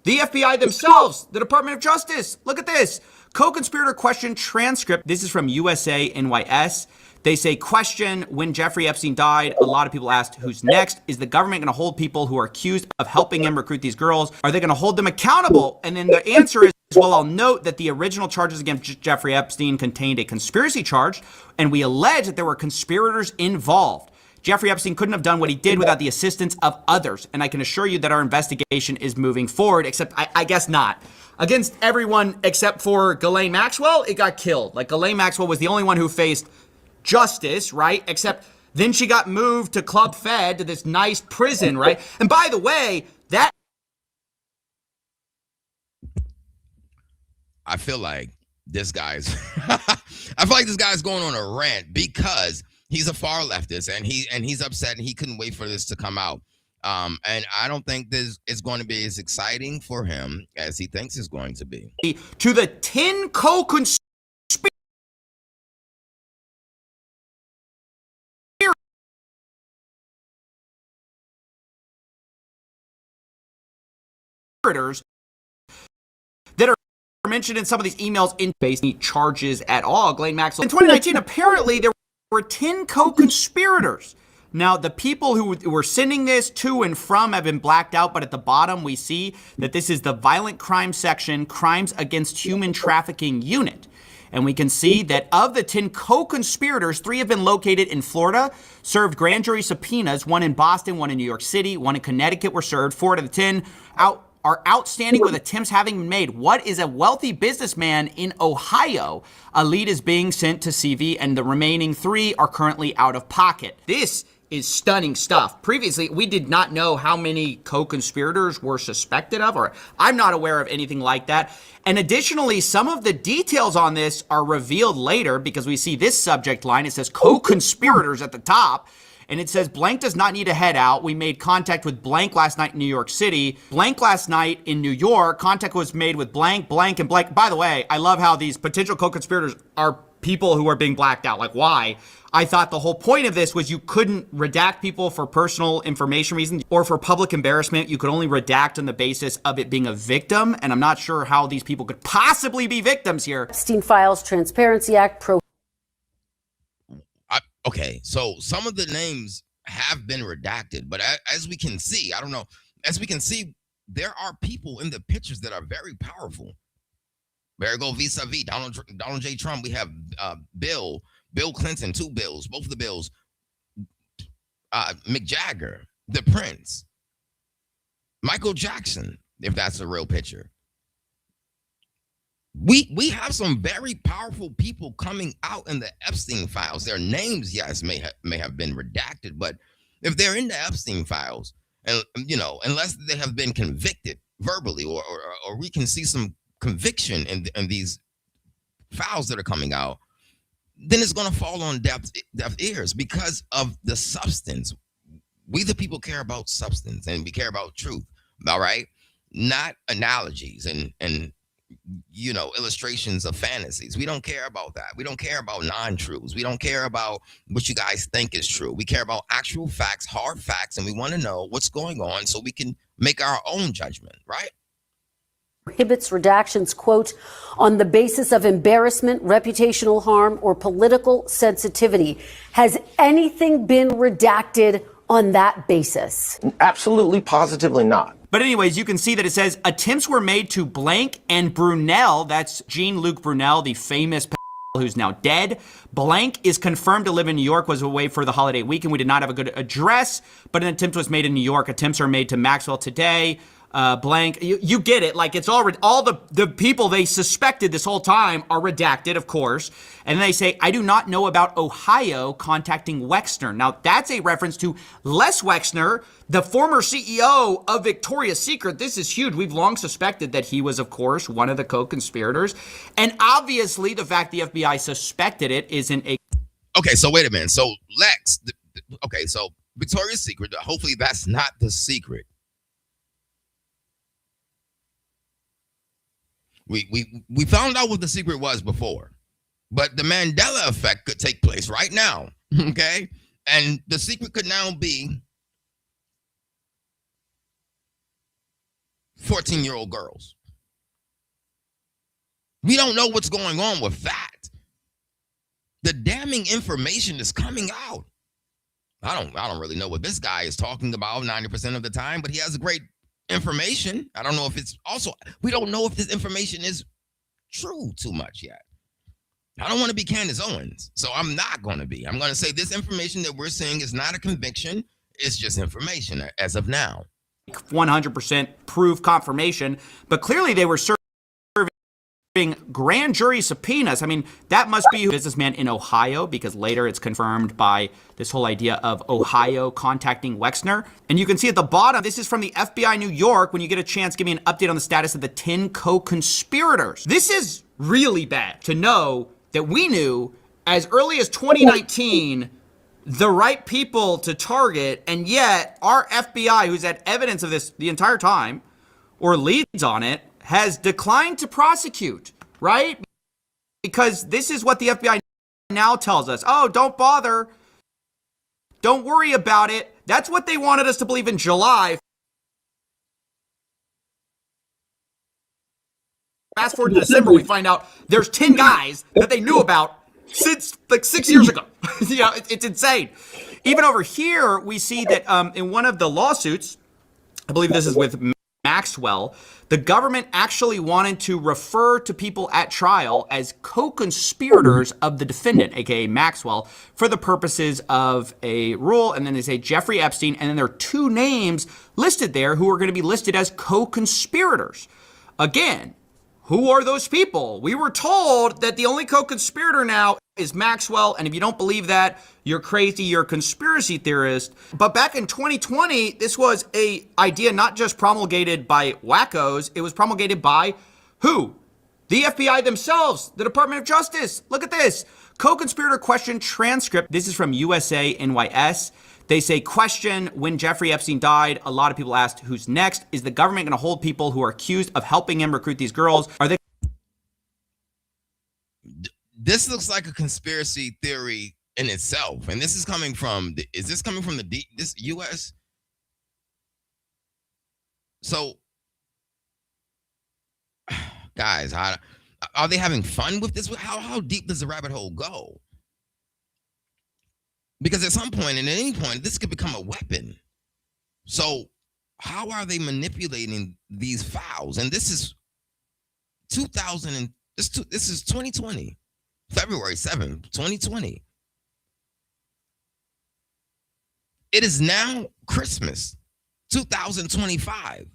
[SPEAKER 12] The FBI themselves, the Department of Justice. Look at this. Co-conspirator question transcript. This is from USA NYS. They say, question, when Jeffrey Epstein died, a lot of people asked, who's next? Is the government going to hold people who are accused of helping him recruit these girls? Are they going to hold them accountable? And then the answer is, well, I'll note that the original charges against Jeffrey Epstein contained a conspiracy charge, and we allege that there were conspirators involved. Jeffrey Epstein couldn't have done what he did without the assistance of others. And I can assure you that our investigation is moving forward, except I guess not. Against everyone except for Ghislaine Maxwell, it got killed. Like, Ghislaine Maxwell was the only one who faced justice, right? Except then she got moved to Club Fed, to this nice prison, right? And by the way, that...
[SPEAKER 1] I feel like this guy's going on a rant because he's a far leftist and he's upset and he couldn't wait for this to come out. And I don't think this is going to be as exciting for him as he thinks it's going to be.
[SPEAKER 12] To the 10 co-conspirators that are mentioned in some of these emails in any charges at all. Ghislaine Maxwell. In 2019, apparently there were 10 co-conspirators. Now, the people who were sending this to and from have been blacked out, but at the bottom we see that this is the violent crime section, crimes against human trafficking unit. And we can see that of the 10 co-conspirators, 3 have been located in Florida, served grand jury subpoenas, 1 in Boston, 1 in New York City, 1 in Connecticut were served. 4 out of the 10 are outstanding with attempts having been made. What is a wealthy businessman in Ohio? A lead is being sent to CV, and the remaining 3 are currently out of pocket. This is stunning stuff. Previously, we did not know how many co-conspirators were suspected of, or I'm not aware of anything like that. And additionally, some of the details on this are revealed later because we see this subject line. It says co-conspirators at the top. And it says, blank does not need to head out. We made contact with blank last night in New York City. Blank last night in New York. Contact was made with blank, blank, and blank. By the way, I love how these potential co-conspirators are people who are being blacked out. Like, why? I thought the whole point of this was you couldn't redact people for personal information reasons or for public embarrassment. You could only redact on the basis of it being a victim. And I'm not sure how these people could possibly be victims here.
[SPEAKER 20] Epstein Files, Transparency Act,
[SPEAKER 1] Okay, so some of the names have been redacted, but as we can see, I don't know, as we can see, there are people in the pictures that are very powerful. There go vis-a-vis Donald J. Trump. We have Bill Clinton, 2 bills, both of the bills. Mick Jagger, the Prince, Michael Jackson, if that's a real picture. We have some very powerful people coming out in the Epstein files. Their names, yes, may have been redacted, but if they're in the Epstein files, and unless they have been convicted verbally, or we can see some conviction in these files that are coming out, then it's going to fall on deaf ears because of the substance. We the people care about substance and we care about truth. All right, not analogies and illustrations of fantasies. We don't care about that. We don't care about non-truths. We don't care about what you guys think is true. We care about actual facts, hard facts, and we want to know what's going on so we can make our own judgment, right?
[SPEAKER 20] Prohibits redactions, quote, on the basis of embarrassment, reputational harm, or political sensitivity. Has anything been redacted on that basis?
[SPEAKER 21] Absolutely, positively not.
[SPEAKER 12] But anyways, you can see that it says attempts were made to blank and Brunel, that's Jean-Luc Brunel, the famous who's now dead. Blank is confirmed to live in New York, was away for the holiday weekend. We did not have a good address, but an attempt was made in New York. Attempts are made to Maxwell today. Blank, you get it. Like, it's all the people they suspected this whole time are redacted, of course. And then they say, I do not know about Ohio contacting Wexner. Now, that's a reference to Les Wexner, the former CEO of Victoria's Secret. This is huge. We've long suspected that he was, of course, one of the co-conspirators. And obviously, the fact the FBI suspected it isn't a...
[SPEAKER 1] Okay, so wait a minute. So Lex, okay, so Victoria's Secret, hopefully that's not the secret. We found out what the secret was before, but the Mandela effect could take place right now, okay? And the secret could now be 14-year-old girls. We don't know what's going on with that. The damning information is coming out. I don't really know what this guy is talking about 90% of the time, but he has a great information. I don't know if it's also, we don't know if this information is true too much yet. I don't want to be Candace Owens, so I'm not going to be. I'm going to say this information that we're seeing is not a conviction. It's just information as of now.
[SPEAKER 12] 100% proof confirmation, but clearly they were serving grand jury subpoenas. I mean, that must be a businessman in Ohio, because later it's confirmed by this whole idea of Ohio contacting Wexner. And you can see at the bottom, this is from the FBI New York. When you get a chance, give me an update on the status of the 10 co-conspirators. This is really bad to know that we knew as early as 2019 the right people to target, and yet our FBI, who's had evidence of this the entire time, or leads on it, has declined to prosecute, right? Because this is what the FBI now tells us. Oh, don't bother. Don't worry about it. That's what they wanted us to believe in July. Fast forward to December, we find out there's 10 guys that they knew about since like 6 years ago. It's insane. Even over here, we see that in one of the lawsuits, I believe this is with Maxwell, the government actually wanted to refer to people at trial as co-conspirators of the defendant, aka Maxwell, for the purposes of a rule. And then they say Jeffrey Epstein, and then there are two names listed there who are going to be listed as co-conspirators. Again, who are those people? We were told that the only co-conspirator now is Maxwell, and if you don't believe that, you're crazy, you're a conspiracy theorist. But back in 2020, this was a idea not just promulgated by wackos, it was promulgated by who? The FBI themselves, the Department of Justice. Look at this. Co-conspirator question transcript. This is from USA NYS. They say, question, when Jeffrey Epstein died, a lot of people asked, who's next? Is the government going to hold people who are accused of helping him recruit these girls? Are they...
[SPEAKER 1] This looks like a conspiracy theory in itself. And this is coming from, is this coming from this U.S.? So, guys, are they having fun with this? How deep does the rabbit hole go? Because at some point and at any point, this could become a weapon. So how are they manipulating these files? And this is 2020, February 7th, 2020. It is now Christmas, 2025.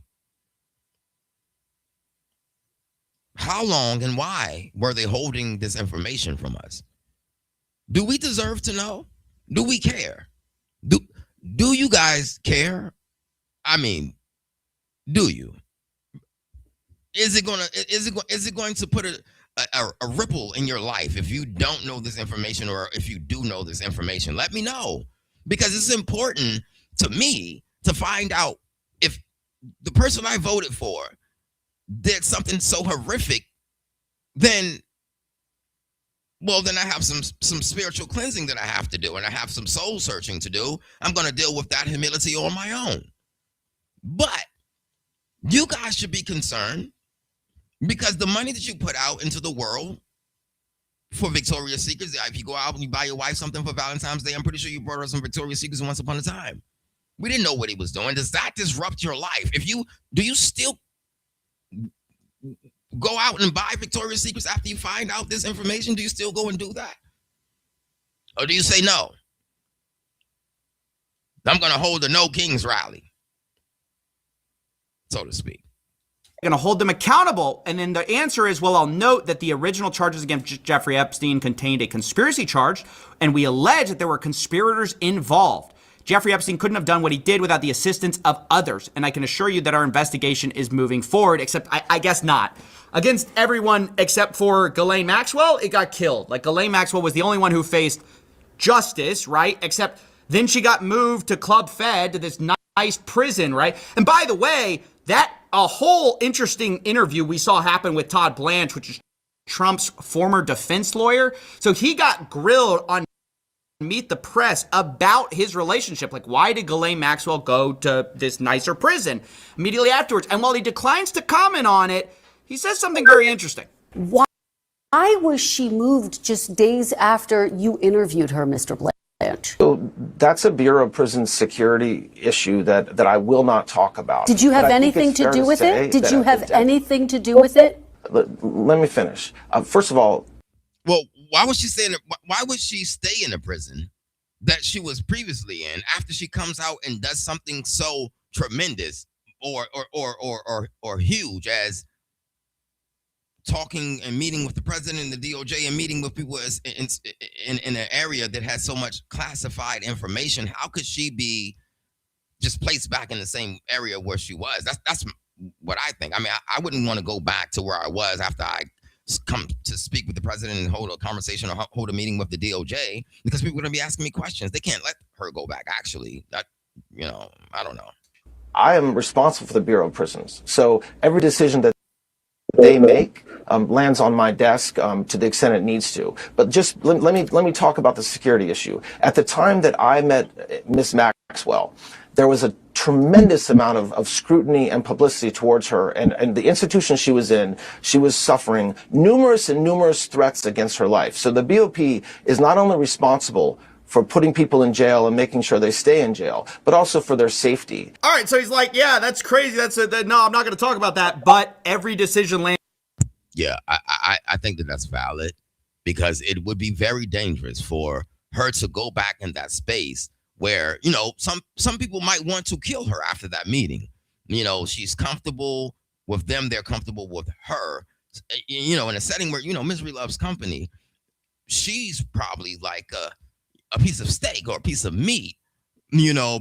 [SPEAKER 1] How long and why were they holding this information from us? Do we deserve to know? Do we care? Do you guys care? I mean, do you? Is it going to put a ripple in your life if you don't know this information, or if you do know this information? Let me know, because it's important to me to find out if the person I voted for did something so horrific, then then I have some spiritual cleansing that I have to do, and I have some soul searching to do. I'm going to deal with that humility on my own. But you guys should be concerned because the money that you put out into the world for Victoria's Secrets, if you go out and you buy your wife something for Valentine's Day, I'm pretty sure you brought her some Victoria's Secrets once upon a time. We didn't know what he was doing. Does that disrupt your life? Do you still go out and buy Victoria's Secrets after you find out this information? Do you still go and do that? Or do you say no? I'm going to hold a No Kings rally, so to speak.
[SPEAKER 12] Going to hold them accountable. And then the answer is, well, I'll note that the original charges against Jeffrey Epstein contained a conspiracy charge, and we allege that there were conspirators involved. Jeffrey Epstein couldn't have done what he did without the assistance of others. And I can assure you that our investigation is moving forward, except I guess not. Against everyone except for Ghislaine Maxwell, it got killed. Like, Ghislaine Maxwell was the only one who faced justice, right? Except then she got moved to Club Fed, to this nice prison, right? And by the way, a whole interesting interview we saw happen with Todd Blanche, which is Trump's former defense lawyer. So he got grilled on Meet the Press about his relationship. Like, why did Ghislaine Maxwell go to this nicer prison immediately afterwards? And while he declines to comment on it, he says something very interesting.
[SPEAKER 20] Why was she moved just days after you interviewed her, Mr. Blanche?
[SPEAKER 21] So that's a Bureau of Prison Security issue that I will not talk about.
[SPEAKER 20] Did you have anything to do with it? Did you have anything to do with it?
[SPEAKER 21] Let me finish. First of all,
[SPEAKER 1] well, why would she stay in the prison that she was previously in after she comes out and does something so tremendous or huge as talking and meeting with the president and the DOJ and meeting with people in an area that has so much classified information? How could she be just placed back in the same area where she was? That's what I think. I mean, I wouldn't want to go back to where I was after I come to speak with the president and hold a conversation or hold a meeting with the DOJ, because people are going to be asking me questions. They can't let her go back. Actually, I don't know.
[SPEAKER 21] I am responsible for the Bureau of Prisons. So every decision that they make lands on my desk to the extent it needs to. But just let me talk about the security issue. At the time that I met Miss Maxwell, there was a tremendous amount of scrutiny and publicity towards her, and the institution she was in, she was suffering numerous threats against her life. So the BOP is not only responsible for putting people in jail and making sure they stay in jail, but also for their safety.
[SPEAKER 12] All right, so he's like, yeah, that's crazy. No, I'm not going to talk about that. But every decision lands.
[SPEAKER 1] Yeah, I think that's valid, because it would be very dangerous for her to go back in that space where, some people might want to kill her after that meeting. She's comfortable with them. They're comfortable with her. In a setting where, misery loves company, she's probably like a piece of steak or a piece of meat,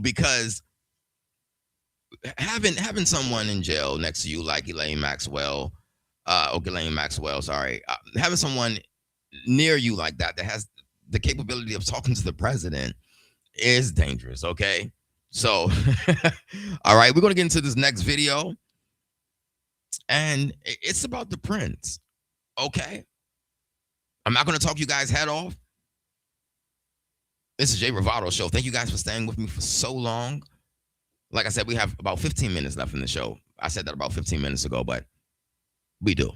[SPEAKER 1] because having someone in jail next to you like Ghislaine Maxwell, having someone near you like that has the capability of talking to the president is dangerous, okay? So, all right, we're going to get into this next video, and it's about the prince, okay? I'm not going to talk you guys' head off. This is Jay Ravato Show. Thank you guys for staying with me for so long. Like I said, we have about 15 minutes left in the show. I said that about 15 minutes ago, but we do.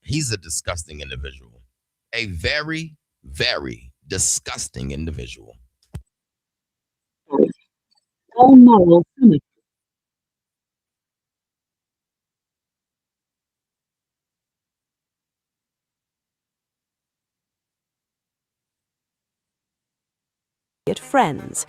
[SPEAKER 1] He's a disgusting individual. A very, very disgusting individual.
[SPEAKER 7] All moral cynic.
[SPEAKER 22] Friends.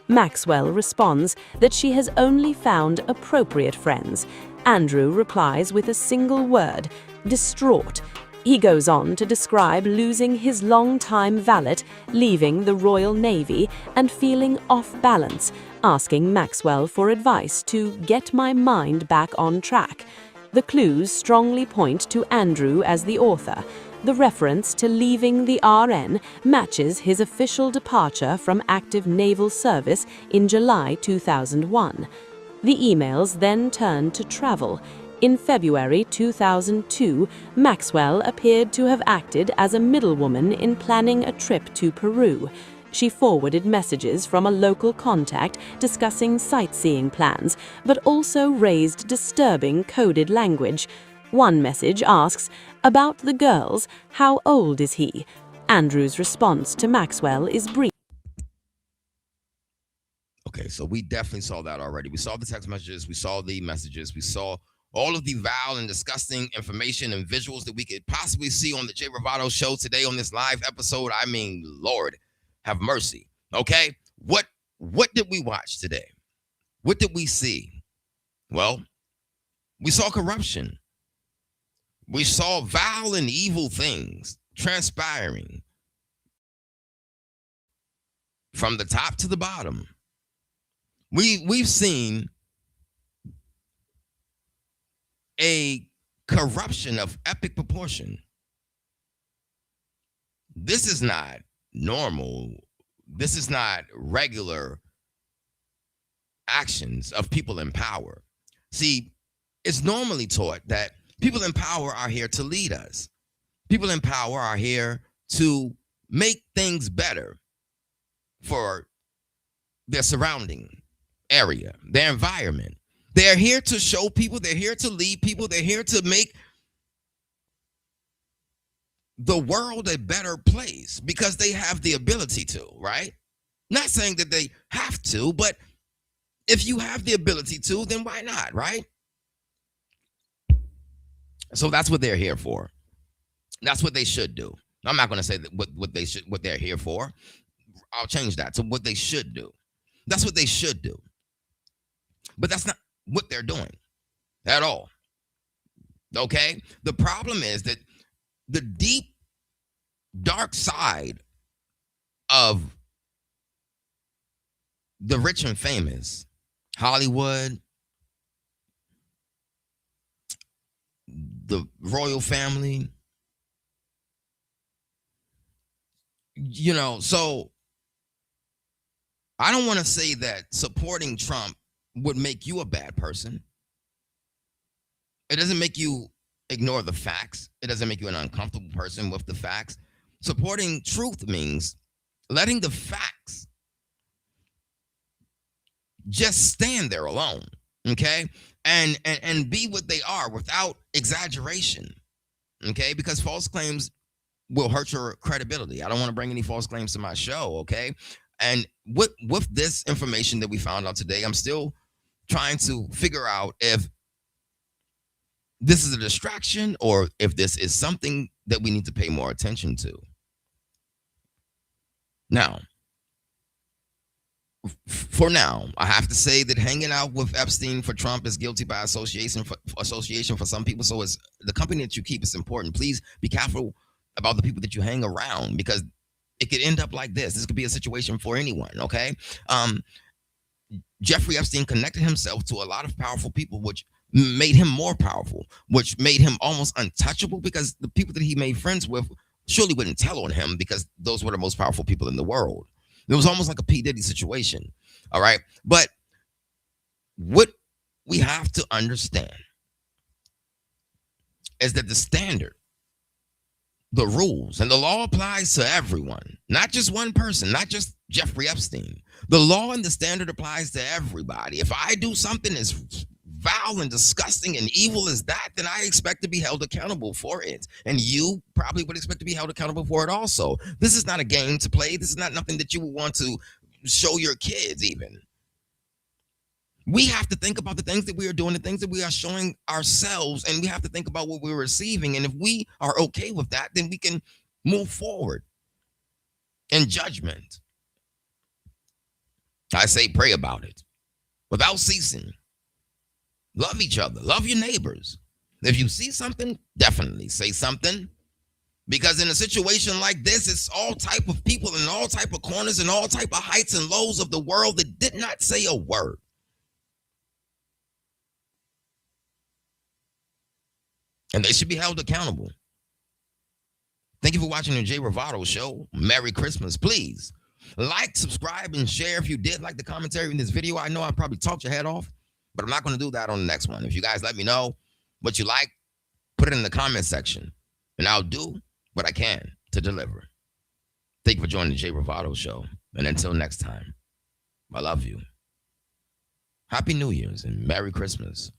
[SPEAKER 22] Maxwell responds that she has only found appropriate friends. Andrew replies with a single word, distraught. He goes on to describe losing his longtime valet, leaving the Royal Navy, and feeling off balance, asking Maxwell for advice to get my mind back on track. The clues strongly point to Andrew as the author. The reference to leaving the RN matches his official departure from active naval service in July 2001. The emails then turned to travel. In February 2002, Maxwell appeared to have acted as a middlewoman in planning a trip to Peru. She forwarded messages from a local contact discussing sightseeing plans, but also raised disturbing coded language. One message asks, about the girls, how old is he? Andrew's response to Maxwell is brief.
[SPEAKER 1] Okay, so we definitely saw that already. We saw the text messages, we saw the messages, we saw all of the vile and disgusting information and visuals that we could possibly see on the Jay Ravato show today on this live episode. I mean, Lord, have mercy. Okay, what did we watch today? What did we see? Well, we saw corruption. We saw vile and evil things transpiring from the top to the bottom. We've seen a corruption of epic proportion. This is not normal. This is not regular actions of people in power. See, it's normally taught that people in power are here to lead us. People in power are here to make things better for their surrounding area, their environment. They're here to show people, they're here to lead people, they're here to make the world a better place because they have the ability to, right? Not saying that they have to, but if you have the ability to, then why not, right? So that's what they're here for. That's what they should do. I'm not going to say that what they're here for. I'll change that to what they should do. That's what they should do. But that's not what they're doing at all. Okay? The problem is that the deep, dark side of the rich and famous, Hollywood, the royal family, so I don't want to say that supporting Trump would make you a bad person. It doesn't make you ignore the facts. It doesn't make you an uncomfortable person with the facts. Supporting truth means letting the facts just stand there alone, okay? And be what they are without exaggeration, okay? Because false claims will hurt your credibility. I don't want to bring any false claims to my show, okay? And with this information that we found out today, I'm still trying to figure out if this is a distraction or if this is something that we need to pay more attention to. Now, for now, I have to say that hanging out with Epstein for Trump is guilty by association for some people. So is the company that you keep is important. Please be careful about the people that you hang around because it could end up like this. This could be a situation for anyone, okay? Jeffrey Epstein connected himself to a lot of powerful people, which made him more powerful, which made him almost untouchable because the people that he made friends with surely wouldn't tell on him because those were the most powerful people in the world. It was almost like a P. Diddy situation, all right? But what we have to understand is that the standard, the rules, and the law applies to everyone, not just one person, not just Jeffrey Epstein. The law and the standard applies to everybody. If I do something that's foul and disgusting and evil as that, then I expect to be held accountable for it. And you probably would expect to be held accountable for it also. This is not a game to play. This is not nothing that you would want to show your kids even. We have to think about the things that we are doing, the things that we are showing ourselves, and we have to think about what we're receiving. And if we are okay with that, then we can move forward in judgment. I say pray about it without ceasing. Love each other. Love your neighbors. If you see something, definitely say something. Because in a situation like this, it's all type of people in all type of corners and all type of heights and lows of the world that did not say a word. And they should be held accountable. Thank you for watching the Jay Ravato Show. Merry Christmas. Please like, subscribe, and share if you did like the commentary in this video. I know I probably talked your head off, but I'm not going to do that on the next one. If you guys let me know what you like, put it in the comment section, and I'll do what I can to deliver. Thank you for joining the Jay Ravato Show. And until next time, I love you. Happy New Year's and Merry Christmas.